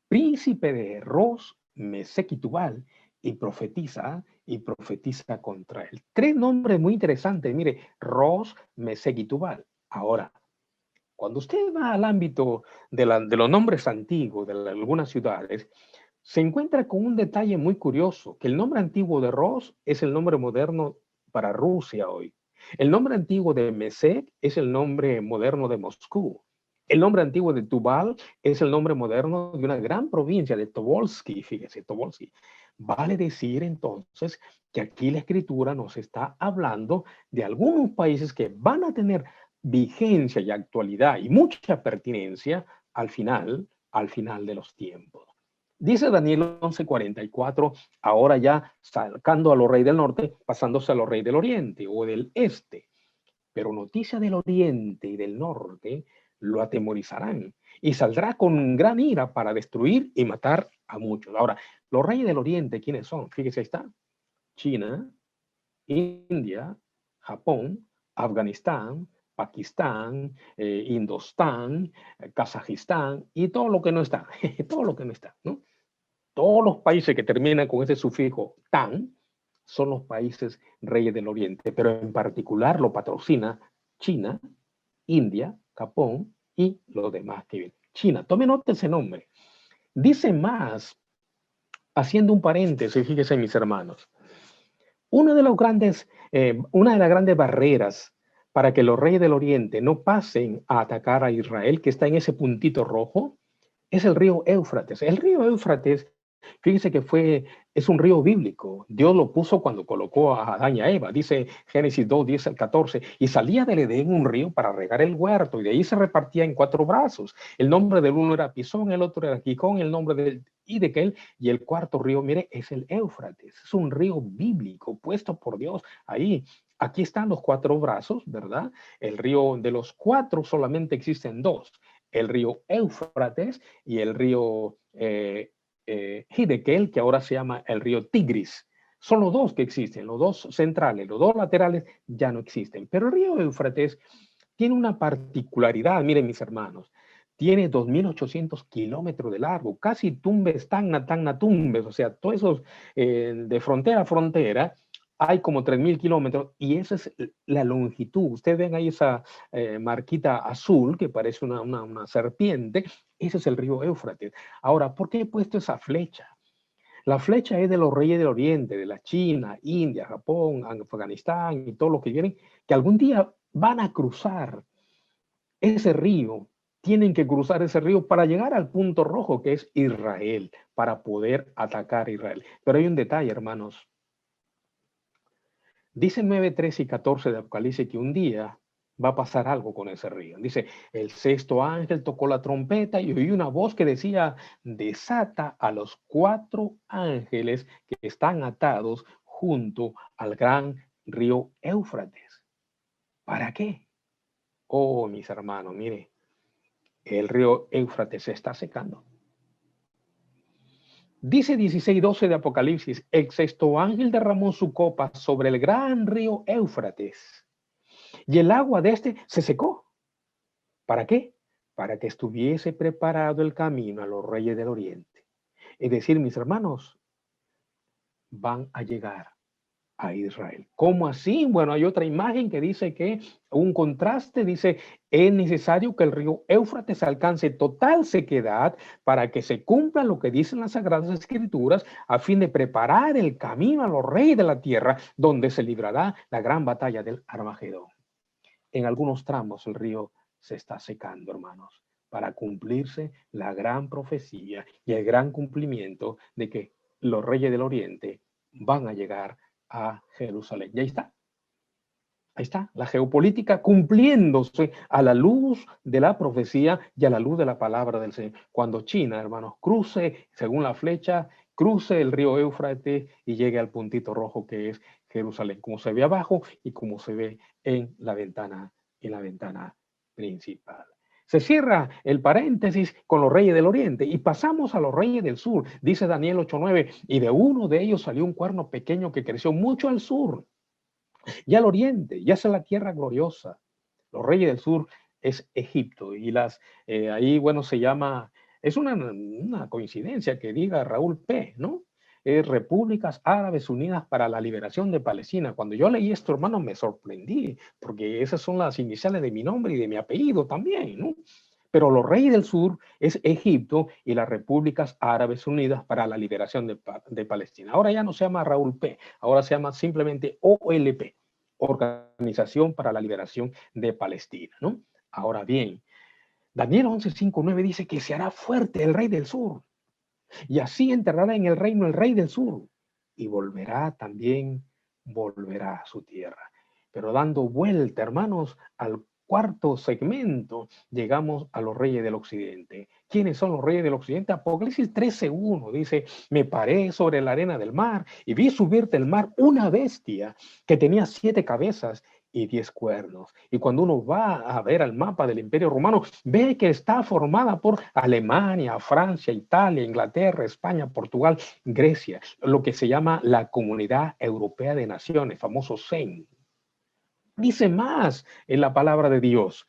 Speaker 4: príncipe de Ros, Mesec y Tubal, y profetiza contra él. 3 nombres muy interesantes, mire, Ros, Mesec y Tubal. Ahora, cuando usted va al ámbito de los nombres antiguos de algunas ciudades, se encuentra con un detalle muy curioso, que el nombre antiguo de Ros es el nombre moderno para Rusia hoy. El nombre antiguo de Mesec es el nombre moderno de Moscú. El nombre antiguo de Tubal es el nombre moderno de una gran provincia de Tobolsky, fíjese, Tobolsky. Vale decir entonces que aquí la escritura nos está hablando de algunos países que van a tener vigencia y actualidad y mucha pertinencia al final de los tiempos. Dice Daniel 11:44, ahora ya sacando a los reyes del norte, pasándose a los reyes del oriente o del este. Pero noticia del oriente y del norte lo atemorizarán y saldrá con gran ira para destruir y matar a muchos. Ahora, los reyes del oriente, ¿quiénes son? Fíjese, ahí está. China, India, Japón, Afganistán, Pakistán, Indostán, Kazajistán y todo lo que no está, todo lo que no está, ¿no? Todos los países que terminan con ese sufijo tan son los países reyes del Oriente, pero en particular lo patrocina China, India, Japón y los demás que vienen. China, tome nota ese nombre. Dice más, haciendo un paréntesis, fíjense mis hermanos, una de las grandes barreras para que los reyes del Oriente no pasen a atacar a Israel, que está en ese puntito rojo, es el río Éufrates. El río Éufrates, fíjese que es un río bíblico. Dios lo puso cuando colocó a Adán y a Eva. Dice Génesis 2:10 al 14. Y salía del Edén un río para regar el huerto. Y de ahí se repartía en 4 brazos. El nombre del uno era Pisón, el otro era Gicón, el nombre del Hidekel. Y el cuarto río, mire, es el Éufrates. Es un río bíblico puesto por Dios ahí. Aquí están los 4 brazos, ¿verdad? El río de los 4 solamente existen 2. El río Éufrates y el río Hidekel, que ahora se llama el río Tigris. Son los 2 que existen, los 2 centrales, los 2 laterales ya no existen. Pero el río Éufrates tiene una particularidad, miren mis hermanos, tiene 2.800 kilómetros de largo, casi Tumbes, Tacna, Tumbes, o sea, todos esos de frontera a frontera, hay como 3.000 kilómetros y esa es la longitud. Ustedes ven ahí esa marquita azul que parece una serpiente. Ese es el río Éufrates. Ahora, ¿por qué he puesto esa flecha? La flecha es de los reyes del Oriente, de la China, India, Japón, Afganistán y todo lo que vienen, que algún día van a cruzar ese río. Tienen que cruzar ese río para llegar al punto rojo que es Israel, para poder atacar a Israel. Pero hay un detalle, hermanos. Dice 9, 13 y 14 de Apocalipsis que un día va a pasar algo con ese río. Dice, el 6º ángel tocó la trompeta y oí una voz que decía, desata a los 4 ángeles que están atados junto al gran río Éufrates. ¿Para qué? Oh, mis hermanos, mire, El río Éufrates se está secando. Dice 16:12 de Apocalipsis, el sexto ángel derramó su copa sobre el gran río Éufrates y el agua de este se secó. ¿Para qué? Para que estuviese preparado el camino a los reyes del oriente. Es decir, mis hermanos, van a llegar a Israel. ¿Cómo así? Bueno, hay otra imagen que dice que un contraste, dice, es necesario que el río Éufrates alcance total sequedad para que se cumpla lo que dicen las Sagradas Escrituras a fin de preparar el camino a los reyes de la tierra donde se librará la gran batalla del Armagedón. En algunos tramos el río se está secando, hermanos, para cumplirse la gran profecía y el gran cumplimiento de que los reyes del oriente van a llegar a Jerusalén. Y ahí está, la geopolítica cumpliéndose a la luz de la profecía y a la luz de la palabra del Señor. Cuando China, hermanos, cruce, según la flecha, cruce el río Éufrates y llegue al puntito rojo que es Jerusalén, como se ve abajo y como se ve en la ventana principal. Se cierra el paréntesis con los reyes del oriente y pasamos a los reyes del sur. Dice Daniel 8:9, y de uno de ellos salió un cuerno pequeño que creció mucho al sur y al oriente, y hacia la tierra gloriosa. Los reyes del sur es Egipto y ahí, bueno, se llama, es una coincidencia que diga Raúl P., ¿no? Repúblicas Árabes Unidas para la Liberación de Palestina. Cuando yo leí esto, hermano, me sorprendí, porque esas son las iniciales de mi nombre y de mi apellido también, ¿no? Pero los reyes del sur es Egipto y las Repúblicas Árabes Unidas para la Liberación de Palestina. Ahora ya no se llama Raúl P., ahora se llama simplemente OLP, Organización para la Liberación de Palestina, ¿no? Ahora bien, Daniel 11:5-9 dice que se hará fuerte el rey del sur y así enterrará en el reino el rey del sur y volverá a su tierra. Pero dando vuelta, hermanos, al cuarto segmento, llegamos a los reyes del occidente. ¿Quiénes son los reyes del occidente? Apocalipsis 13:1 dice, me paré sobre la arena del mar y vi subir del mar una bestia que tenía 7 cabezas y 10 cuernos. Y cuando uno va a ver el mapa del Imperio Romano, ve que está formada por Alemania, Francia, Italia, Inglaterra, España, Portugal, Grecia, lo que se llama la Comunidad Europea de Naciones, famoso CEN. Dice más en la palabra de Dios.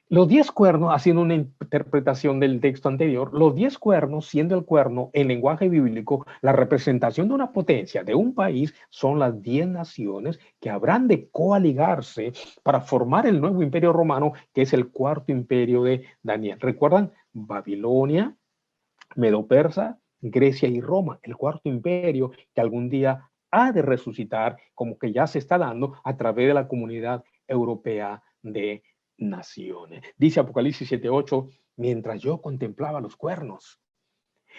Speaker 4: Los 10 cuernos, haciendo una interpretación del texto anterior, los 10 cuernos, siendo el cuerno en lenguaje bíblico, la representación de una potencia, de un país, son las 10 naciones que habrán de coaligarse para formar el nuevo imperio romano, que es el cuarto imperio de Daniel. ¿Recuerdan? Babilonia, Medo-Persa, Grecia y Roma, el cuarto imperio que algún día ha de resucitar, como que ya se está dando a través de la Comunidad Europea de Naciones. Dice Apocalipsis 7:8, mientras yo contemplaba los cuernos,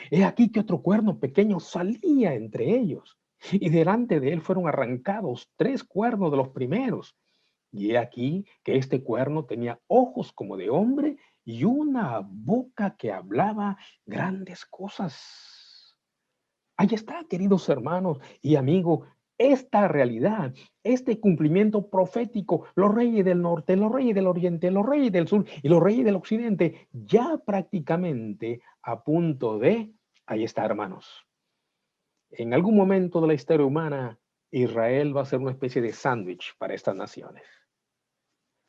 Speaker 4: he aquí que otro cuerno pequeño salía entre ellos, y delante de él fueron arrancados 3 cuernos de los primeros. Y he aquí que este cuerno tenía ojos como de hombre y una boca que hablaba grandes cosas. Ahí está, queridos hermanos y amigos, esta realidad, este cumplimiento profético, los reyes del norte, los reyes del oriente, los reyes del sur y los reyes del occidente, ya prácticamente a punto de, ahí está, hermanos. En algún momento de la historia humana, Israel va a ser una especie de sándwich para estas naciones.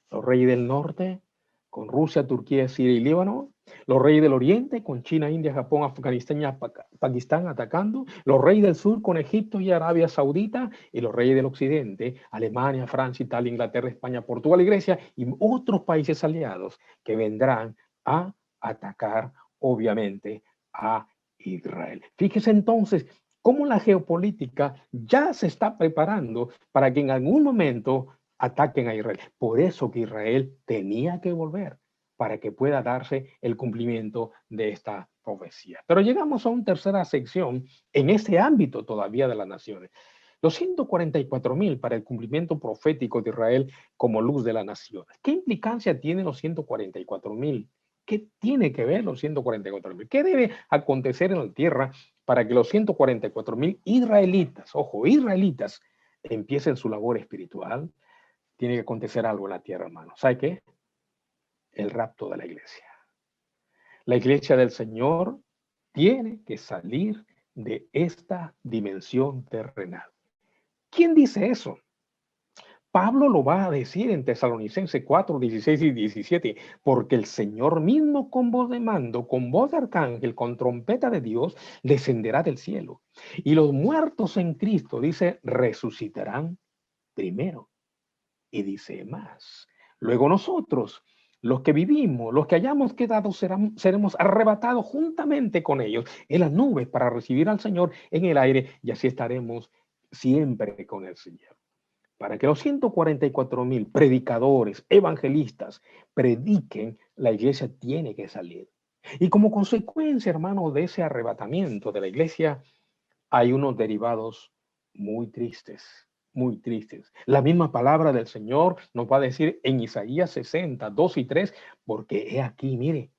Speaker 4: Los reyes del norte con Rusia, Turquía, Siria y Líbano, los reyes del oriente con China, India, Japón, Afganistán y Pakistán atacando, los reyes del sur con Egipto y Arabia Saudita, y los reyes del occidente, Alemania, Francia, Italia, Inglaterra, España, Portugal y Grecia, y otros países aliados que vendrán a atacar, obviamente, a Israel. Fíjese entonces cómo la geopolítica ya se está preparando para que en algún momento ataquen a Israel. Por eso que Israel tenía que volver para que pueda darse el cumplimiento de esta profecía. Pero llegamos a una tercera sección en ese ámbito todavía de las naciones. Los 144,000 para el cumplimiento profético de Israel como luz de las naciones. ¿Qué implicancia tienen los 144,000? ¿Qué tiene que ver los 144,000? ¿Qué debe acontecer en la tierra para que los 144,000 israelitas, ojo, israelitas, empiecen su labor espiritual? Tiene que acontecer algo en la tierra, hermano. ¿Sabe qué? el rapto de la iglesia. La iglesia del Señor tiene que salir de esta dimensión terrenal. ¿Quién dice eso? Pablo lo va a decir en Tesalonicenses 4, 16 y 17, porque el Señor mismo con voz de mando, con voz de arcángel, con trompeta de Dios, descenderá del cielo. Y los muertos en Cristo, dice, resucitarán primero. Y dice más. Luego nosotros, los que vivimos, los que hayamos quedado, seremos arrebatados juntamente con ellos en las nubes para recibir al Señor en el aire, y así estaremos siempre con el Señor. Para que los 144,000 predicadores, evangelistas, prediquen, la iglesia tiene que salir. Y como consecuencia, hermano, de ese arrebatamiento de la iglesia, hay unos derivados muy tristes, muy tristes. La misma palabra del Señor nos va a decir en Isaías 60, 2 y 3, porque he aquí, mire,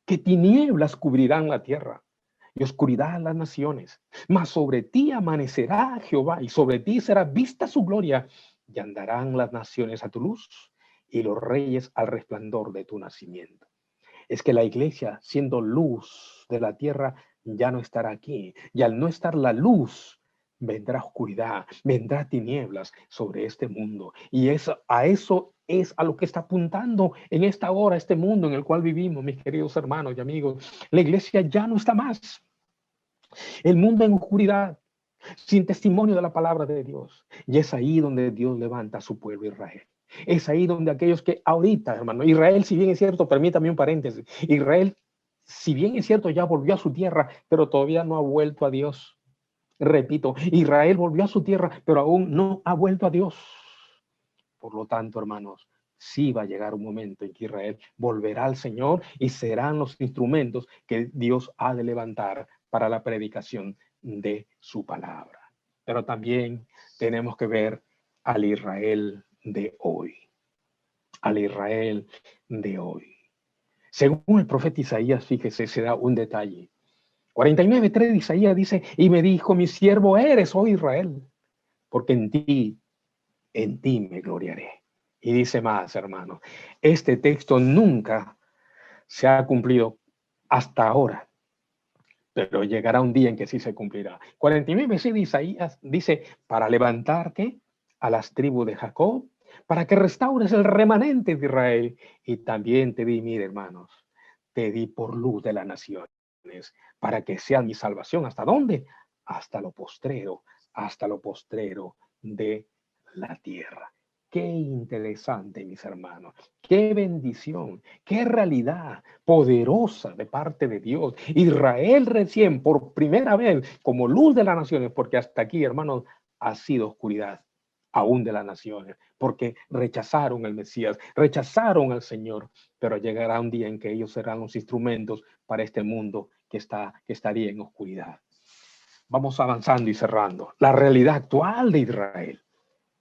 Speaker 4: que tinieblas cubrirán la tierra y oscuridad las naciones, mas sobre ti amanecerá Jehová y sobre ti será vista su gloria, y andarán las naciones a tu luz y los reyes al resplandor de tu nacimiento. Es que la iglesia, siendo luz de la tierra, ya no estará aquí, y al no estar la luz, vendrá oscuridad, vendrá tinieblas sobre este mundo, y eso es a lo que está apuntando en esta hora, este mundo en el cual vivimos, mis queridos hermanos y amigos. La iglesia ya no está más. El mundo en oscuridad, sin testimonio de la palabra de Dios. Y es ahí donde Dios levanta a su pueblo Israel. Es ahí donde aquellos que ahorita, hermano, Israel, si bien es cierto, permítame un paréntesis, Israel, si bien es cierto, ya volvió a su tierra, pero todavía no ha vuelto a Dios. Repito, Israel volvió a su tierra, pero aún no ha vuelto a Dios. Por lo tanto, hermanos, sí va a llegar un momento en que Israel volverá al Señor y serán los instrumentos que Dios ha de levantar para la predicación de su palabra. Pero también tenemos que ver al Israel de hoy. Al Israel de hoy. Según el profeta Isaías, fíjese, se da un detalle. 49:3 de Isaías dice, y me dijo, mi siervo eres, oh Israel, porque en ti me gloriaré. Y dice más, hermano, este texto nunca se ha cumplido hasta ahora, pero llegará un día en que sí se cumplirá. 49:6 de Isaías dice, para levantarte a las tribus de Jacob, para que restaures el remanente de Israel. Y también te di, mire, hermanos, te di por luz de las naciones, para que sea mi salvación. ¿Hasta dónde? Hasta lo postrero de la tierra. Qué interesante, mis hermanos. Qué bendición, qué realidad poderosa de parte de Dios. Israel recién, por primera vez, como luz de las naciones, porque hasta aquí, hermanos, ha sido oscuridad, aún de las naciones, porque rechazaron al Mesías, rechazaron al Señor, pero llegará un día en que ellos serán los instrumentos para este mundo que estaría en oscuridad. Vamos avanzando y cerrando. La realidad actual de Israel.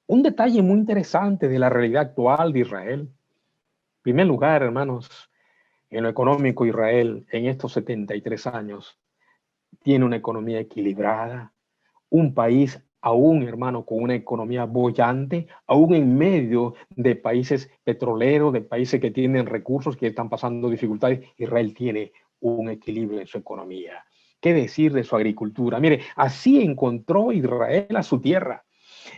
Speaker 4: Un detalle muy interesante de la realidad actual de Israel. En primer lugar, hermanos, en lo económico, Israel en estos 73 años tiene una economía equilibrada, un país aún, hermano, con una economía boyante, aún en medio de países petroleros, de países que tienen recursos, que están pasando dificultades. Israel tiene un equilibrio en su economía. ¿Qué decir de su agricultura? Mire, así encontró Israel a su tierra,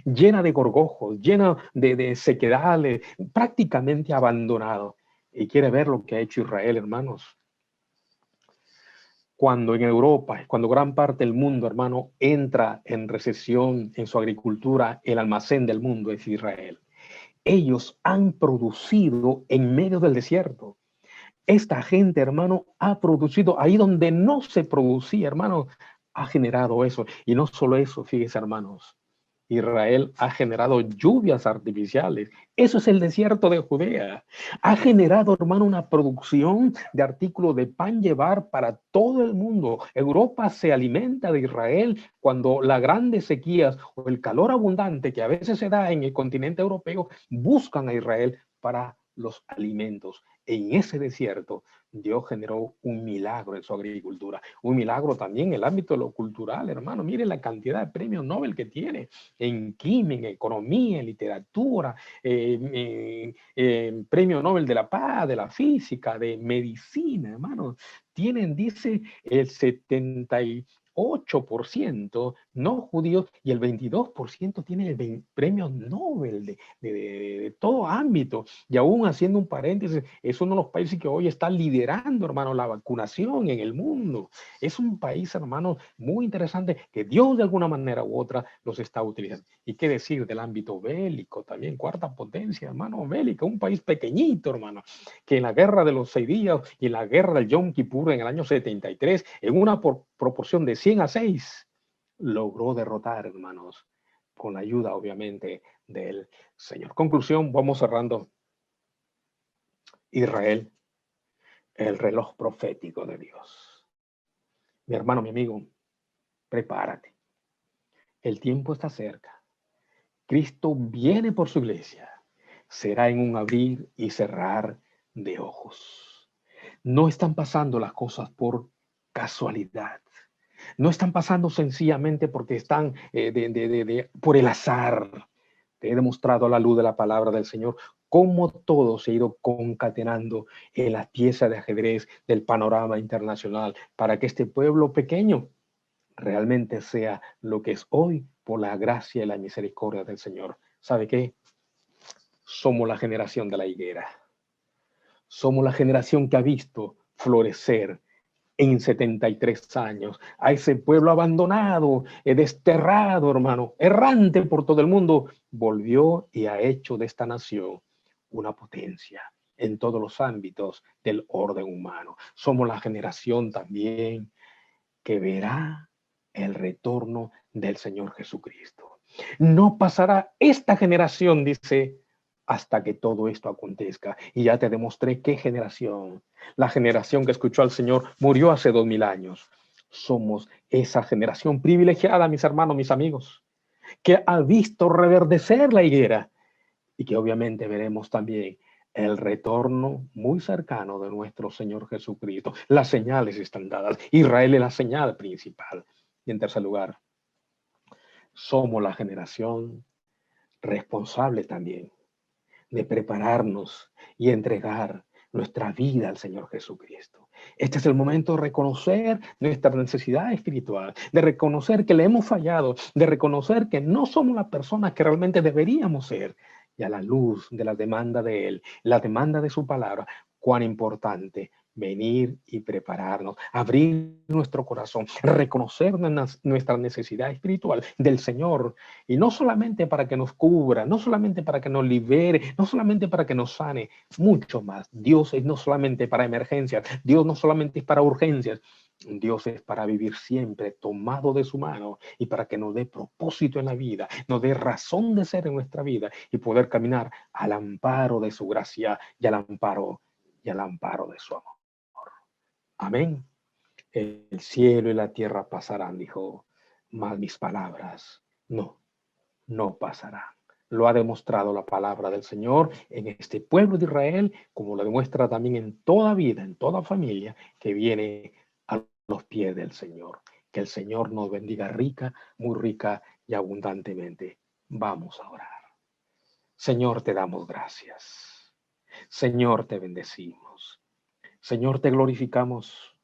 Speaker 4: llena de gorgojos, llena de sequedales, prácticamente abandonado. Y quiere ver lo que ha hecho Israel, hermanos. Cuando en Europa, cuando gran parte del mundo, hermano, entra en recesión en su agricultura, el almacén del mundo es Israel. Ellos han producido en medio del desierto. Esta gente, hermano, ha producido ahí donde no se producía, hermano, ha generado eso. Y no solo eso, fíjense, hermanos, Israel ha generado lluvias artificiales. Eso es el desierto de Judea. Ha generado, hermano, una producción de artículos de pan llevar para todo el mundo. Europa se alimenta de Israel cuando las grandes sequías o el calor abundante que a veces se da en el continente europeo buscan a Israel para los alimentos. En ese desierto Dios generó un milagro en su agricultura, un milagro también en el ámbito de lo cultural, hermano. Mire la cantidad de premios Nobel que tiene en química, en economía, en literatura, premio Nobel de la Paz, de la física, de medicina, hermano. Tienen, dice, el 78% no judíos y el 22% tienen el premio Nobel de todo ámbito. Y aún haciendo un paréntesis, es uno de los países que hoy está liderando, hermano, la vacunación en el mundo. Es un país, hermano, muy interesante que Dios de alguna manera u otra los está utilizando. Y qué decir del ámbito bélico también, cuarta potencia, hermano, bélica, un país pequeñito, hermano, que en la guerra de los 6 días y en la guerra del Yom Kippur en el año 73, en una proporción de 100-6, logró derrotar, hermanos, con la ayuda, obviamente, del Señor. Conclusión, vamos cerrando. Israel, el reloj profético de Dios. Mi hermano, mi amigo, prepárate. El tiempo está cerca. Cristo viene por su iglesia. Será en un abrir y cerrar de ojos. No están pasando las cosas por casualidad. No están pasando sencillamente porque están por el azar. Te he demostrado a la luz de la palabra del Señor cómo todo se ha ido concatenando en las piezas de ajedrez del panorama internacional para que este pueblo pequeño realmente sea lo que es hoy por la gracia y la misericordia del Señor. ¿Sabe qué? Somos la generación de la higuera. Somos la generación que ha visto florecer en 73 años a ese pueblo abandonado, desterrado, hermano, errante por todo el mundo, volvió y ha hecho de esta nación una potencia en todos los ámbitos del orden humano. Somos la generación también que verá el retorno del Señor Jesucristo. No pasará esta generación, dice, hasta que todo esto acontezca. Y ya te demostré qué generación. La generación que escuchó al Señor murió hace 2000 años. Somos esa generación privilegiada, mis hermanos, mis amigos, que ha visto reverdecer la higuera y que obviamente veremos también el retorno muy cercano de nuestro Señor Jesucristo. Las señales están dadas. Israel es la señal principal. Y en tercer lugar, somos la generación responsable también de prepararnos y entregar nuestra vida al Señor Jesucristo. Este es el momento de reconocer nuestra necesidad espiritual, de reconocer que le hemos fallado, de reconocer que no somos la persona que realmente deberíamos ser. Y a la luz de la demanda de Él, la demanda de su palabra, cuán importante venir y prepararnos, abrir nuestro corazón, reconocer nuestra necesidad espiritual del Señor, y no solamente para que nos cubra, no solamente para que nos libere, no solamente para que nos sane, mucho más. Dios es no solamente para emergencias, Dios no solamente es para urgencias, Dios es para vivir siempre tomado de su mano y para que nos dé propósito en la vida, nos dé razón de ser en nuestra vida y poder caminar al amparo de su gracia y al amparo de su amor. Amén. El cielo y la tierra pasarán, dijo, mas mis palabras no pasarán. Lo ha demostrado la palabra del Señor en este pueblo de Israel, como lo demuestra también en toda vida, en toda familia que viene a los pies del Señor. Que el Señor nos bendiga rica, muy rica y abundantemente. Vamos a orar. Señor, te damos gracias. Señor, te bendecimos. Señor, te glorificamos.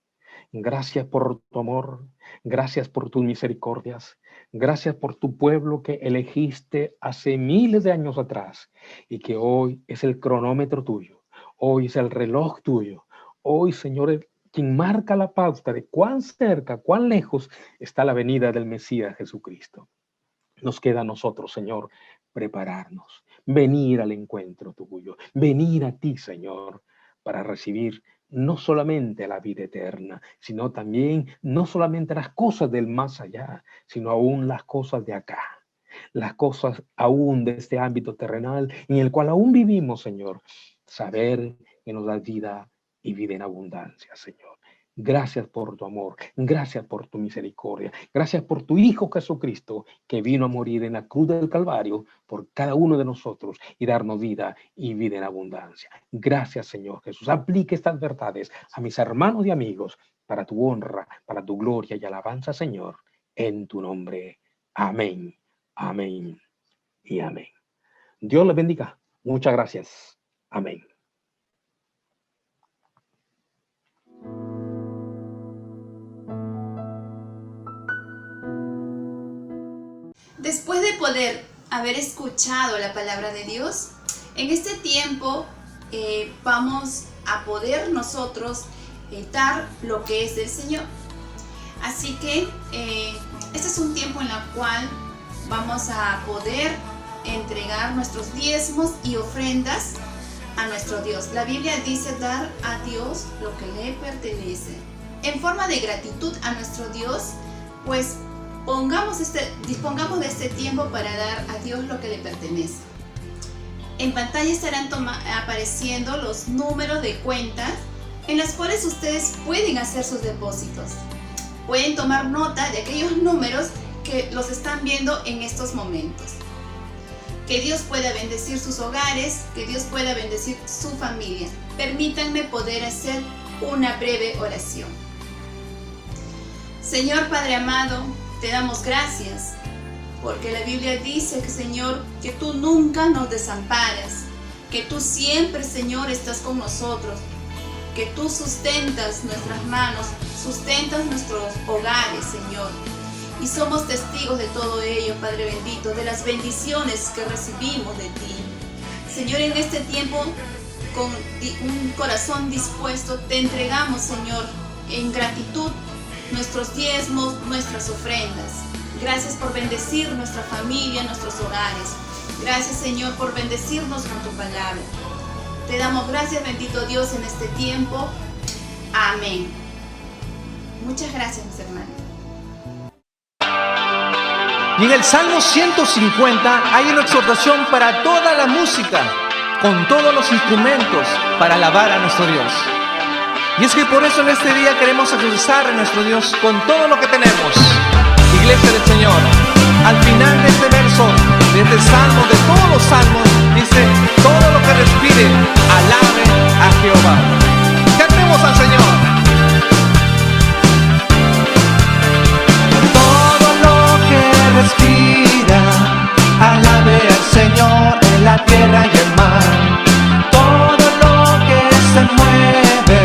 Speaker 4: Gracias por tu amor, gracias por tus misericordias, gracias por tu pueblo que elegiste hace miles de años atrás y que hoy es el cronómetro tuyo, hoy es el reloj tuyo, hoy, Señor, es quien marca la pauta de cuán cerca, cuán lejos está la venida del Mesías Jesucristo. Nos queda a nosotros, Señor, prepararnos, venir al encuentro tuyo, venir a ti, Señor, para recibir no solamente la vida eterna, sino también no solamente las cosas del más allá, sino aún las cosas de acá, las cosas aún de este ámbito terrenal en el cual aún vivimos, Señor. Saber que nos da vida y vida en abundancia, Señor. Gracias por tu amor, gracias por tu misericordia, gracias por tu Hijo Jesucristo, que vino a morir en la cruz del Calvario por cada uno de nosotros y darnos vida y vida en abundancia. Gracias, Señor Jesús. Aplique estas verdades a mis hermanos y amigos para tu honra, para tu gloria y alabanza, Señor, en tu nombre. Amén, amén y amén. Dios les bendiga. Muchas gracias. Amén.
Speaker 5: Después de poder haber escuchado la palabra de Dios, en este tiempo vamos a poder nosotros dar lo que es del Señor. Así que este es un tiempo en el cual vamos a poder entregar nuestros diezmos y ofrendas a nuestro Dios. La Biblia dice dar a Dios lo que le pertenece. En forma de gratitud a nuestro Dios, pues dispongamos de este tiempo para dar a Dios lo que le pertenece. En pantalla estarán apareciendo los números de cuentas en las cuales ustedes pueden hacer sus depósitos. Pueden tomar nota de aquellos números que los están viendo en estos momentos. Que Dios pueda bendecir sus hogares, que Dios pueda bendecir su familia. Permítanme poder hacer una breve oración. Señor Padre amado, te damos gracias, porque la Biblia dice que, Señor, que tú nunca nos desamparas, que tú siempre, Señor, estás con nosotros, que tú sustentas nuestras manos, sustentas nuestros hogares, Señor. Y somos testigos de todo ello, Padre bendito, de las bendiciones que recibimos de ti. Señor, en este tiempo, con un corazón dispuesto, te entregamos, Señor, en gratitud, nuestros diezmos, nuestras ofrendas. Gracias por bendecir nuestra familia, nuestros hogares. Gracias, Señor, por bendecirnos con tu palabra. Te damos gracias, bendito Dios, en este tiempo. Amén. Muchas gracias, mis hermanos.
Speaker 2: Y en el Salmo 150 hay una exhortación para toda la música, con todos los instrumentos, para alabar a nuestro Dios. Y es que por eso en este día queremos expresar a nuestro Dios con todo lo que tenemos. Iglesia del Señor, al final de este verso, de este salmo, de todos los salmos, dice: todo lo que respire, alabe a Jehová. Cantemos al Señor. Todo lo que respira, alabe al Señor en la tierra y el mar. Todo lo que se mueve,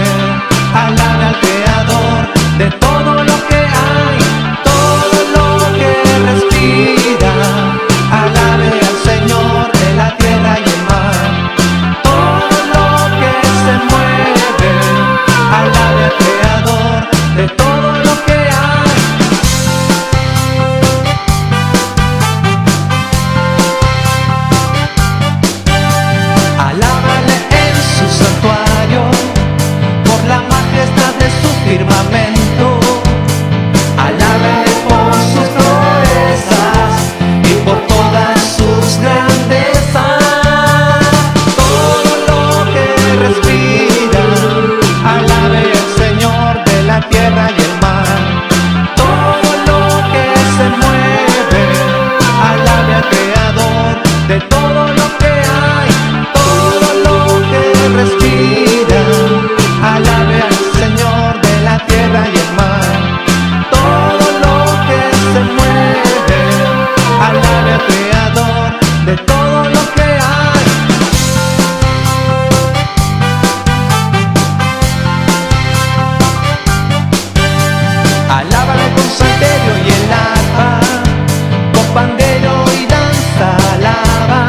Speaker 2: alabe al Creador de todo lo que hay. Todo lo que respira, alabe al Señor de la tierra y el mar. Todo lo que se mueve, alabe al Creador de todo lo que hay. Alábale en su santuario, por la majestad de su firmamento. Alábale por sus proezas y por todas sus grandezas. Todo lo que respira, alabe al Señor de la tierra y el mar. Todo lo que se mueve, alabe al Creador de todo lo que hay. Todo lo que respira, alabe al Señor de la tierra y el mar. Todo lo que se mueve, alabe al Creador de todo lo que hay. Alábale con salterio y el arpa, con pandero y danza, alaba.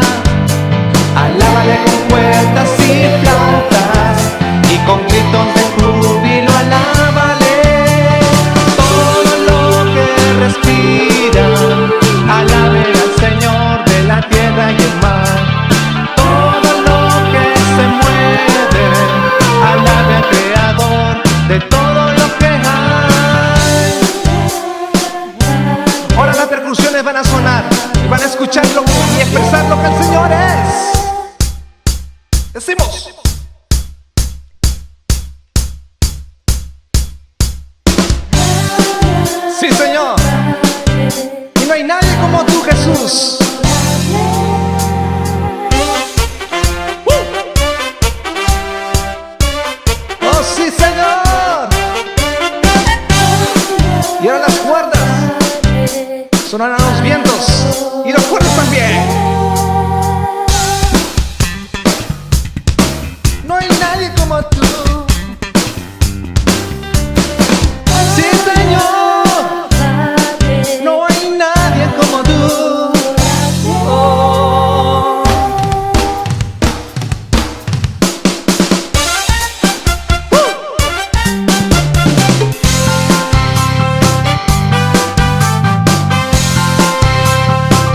Speaker 2: Alábale con cuerdas y flautas y con gritos de júbilo, alábale. Todo lo que respira, alabe al Señor de la tierra y el mar. Todo lo que se mueve, alabe al Creador de todo lo que hay. Ahora las percusiones van a sonar y van a escucharlo y expresar lo que el Señor es. Decimos: Sí, Señor. Y no hay nadie como tú, Jesús. Oh, sí, Señor. Y ahora las cuerdas sonarán los vientos y los cuerdas también. No hay nadie como tú. Sí, Señor. No hay nadie como tú. Oh.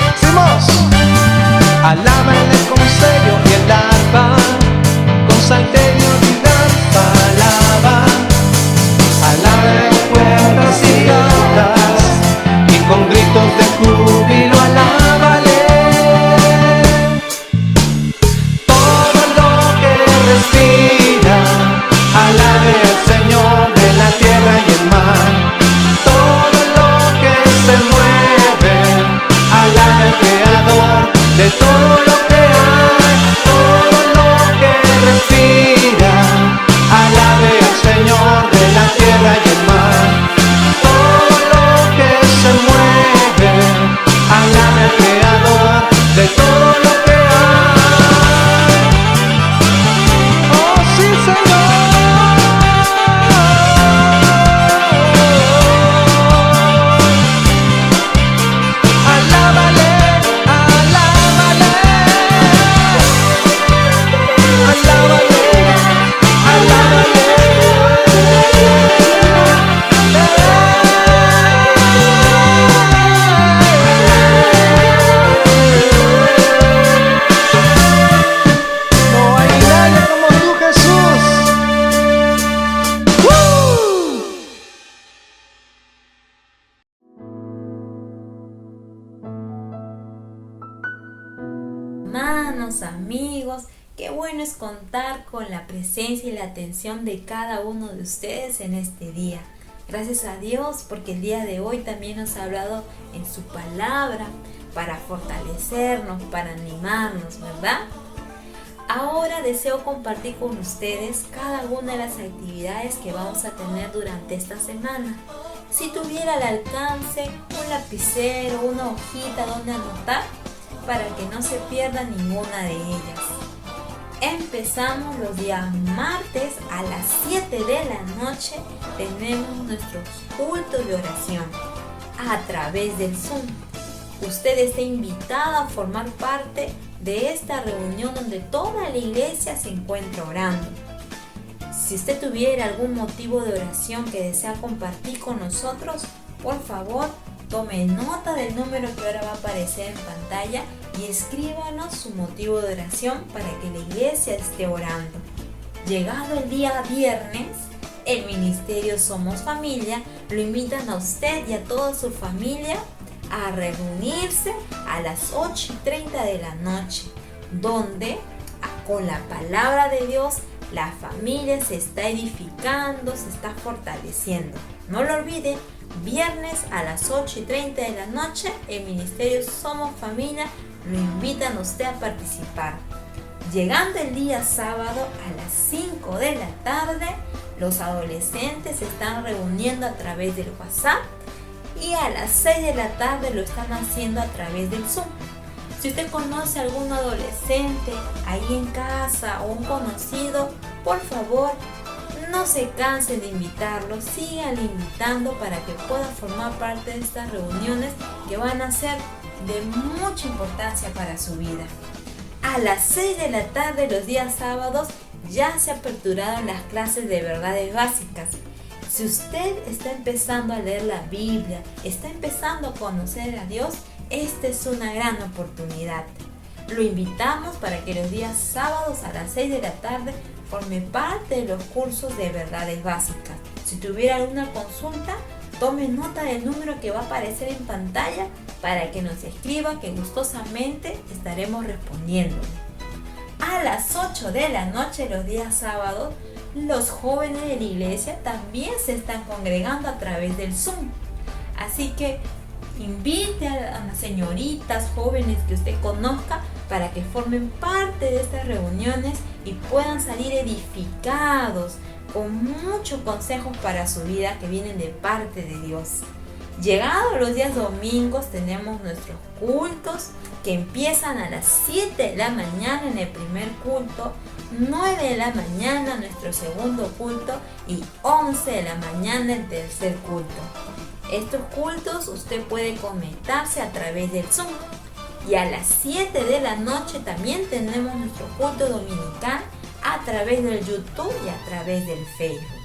Speaker 2: Decimos, alábale con sello y el arpa, con salterio y danza, alaba. Alábale con cuerdas y altas, y con gritos de júbilo alábale. Todo lo que respira, alabe al Señor de la tierra y el mar. Todo lo que se mueve, alabe al Creador de todo lo que hay. Todo lo que respira, alabe al Señor de la tierra y el mar. Todo lo que se mueve, alabe al Creador de todo lo que hay. Oh, sí, Señor. Alábale, alábale, alábale, no hay nadie como tú, Jesús.
Speaker 6: Hermanos, amigos, qué bueno es contar con la presencia y la atención de cada uno de ustedes en este día. Gracias a Dios porque el día de hoy también nos ha hablado en su palabra para fortalecernos, para animarnos, ¿verdad? Ahora deseo compartir con ustedes cada una de las actividades que vamos a tener durante esta semana. Si tuviera al alcance un lapicero, una hojita donde anotar, para que no se pierda ninguna de ellas. Empezamos los días martes a las 7 de la noche. Tenemos nuestros cultos de oración a través del Zoom. Usted está invitado a formar parte de esta reunión donde toda la iglesia se encuentra orando. Si usted tuviera algún motivo de oración que desea compartir con nosotros, por favor, tome nota del número que ahora va a aparecer en pantalla y escríbanos su motivo de oración para que la iglesia esté orando. Llegado el día viernes, el Ministerio Somos Familia lo invitan a usted y a toda su familia a reunirse a las 8:30 de la noche, donde con la palabra de Dios la familia se está edificando, se está fortaleciendo. No lo olvide, viernes a las 8:30 de la noche, el Ministerio Somos Familia lo invitan a usted a participar. Llegando el día sábado a las 5 de la tarde, los adolescentes se están reuniendo a través del WhatsApp y a las 6 de la tarde lo están haciendo a través del Zoom. Si usted conoce a algún adolescente ahí en casa o un conocido, por favor, no se cansen de invitarlo, sigan invitando para que pueda formar parte de estas reuniones que van a ser de mucha importancia para su vida. A las 6 de la tarde los días sábados ya se aperturaron las clases de verdades básicas. Si usted está empezando a leer la Biblia, está empezando a conocer a Dios, esta es una gran oportunidad. Lo invitamos para que los días sábados a las 6 de la tarde forme parte de los cursos de verdades básicas. Si tuviera alguna consulta, tome nota del número que va a aparecer en pantalla para que nos escriba, que gustosamente estaremos respondiendo. A las 8 de la noche los días sábados, los jóvenes de la iglesia también se están congregando a través del Zoom. Así que invite a las señoritas, jóvenes que usted conozca para que formen parte de estas reuniones y puedan salir edificados con muchos consejos para su vida que vienen de parte de Dios. Llegados los días domingos tenemos nuestros cultos que empiezan a las 7 de la mañana en el primer culto, 9 de la mañana nuestro segundo culto y 11 de la mañana el tercer culto. Estos cultos usted puede conectarse a través del Zoom. Y a las 7 de la noche también tenemos nuestro culto dominical a través del YouTube y a través del Facebook.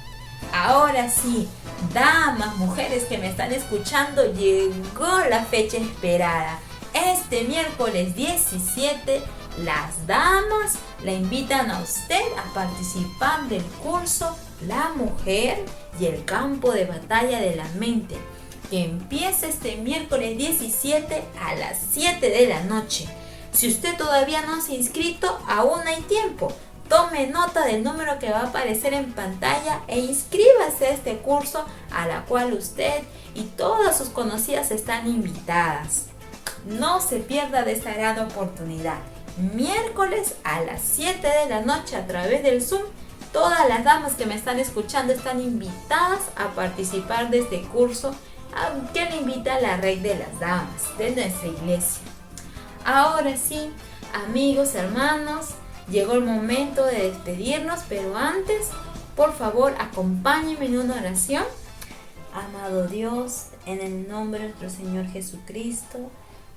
Speaker 6: Ahora sí, damas, mujeres que me están escuchando, llegó la fecha esperada. Este miércoles 17, las damas la invitan a usted a participar del curso La Mujer y el Campo de Batalla de la Mente, que empieza este miércoles 17 a las 7 de la noche. Si usted todavía no se ha inscrito, aún hay tiempo. Tome nota del número que va a aparecer en pantalla e inscríbase a este curso a la cual usted y todas sus conocidas están invitadas. No se pierda de esta gran oportunidad. Miércoles a las 7 de la noche a través del Zoom, todas las damas que me están escuchando están invitadas a participar de este curso que le invita a la Red de las Damas de nuestra iglesia. Ahora sí, amigos, hermanos, llegó el momento de despedirnos, pero antes, por favor, acompáñenme en una oración. Amado Dios, en el nombre de nuestro Señor Jesucristo,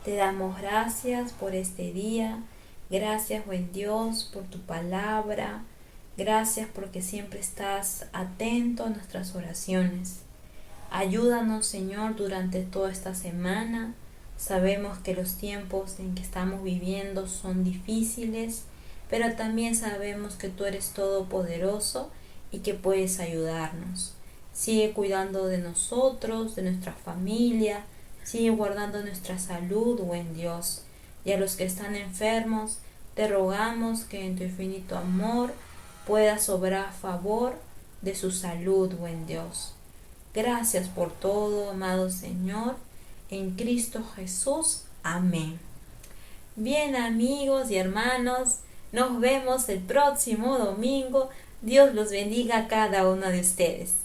Speaker 6: te damos gracias por este día. Gracias, buen Dios, por tu palabra. Gracias porque siempre estás atento a nuestras oraciones. Ayúdanos, Señor, durante toda esta semana. Sabemos que los tiempos en que estamos viviendo son difíciles, pero también sabemos que tú eres todopoderoso y que puedes ayudarnos. Sigue cuidando de nosotros, de nuestra familia, sigue guardando nuestra salud, buen Dios. Y a los que están enfermos, te rogamos que en tu infinito amor puedas obrar a favor de su salud, buen Dios. Gracias por todo, amado Señor, en Cristo Jesús. Amén. Bien, amigos y hermanos, nos vemos el próximo domingo. Dios los bendiga a cada uno de ustedes.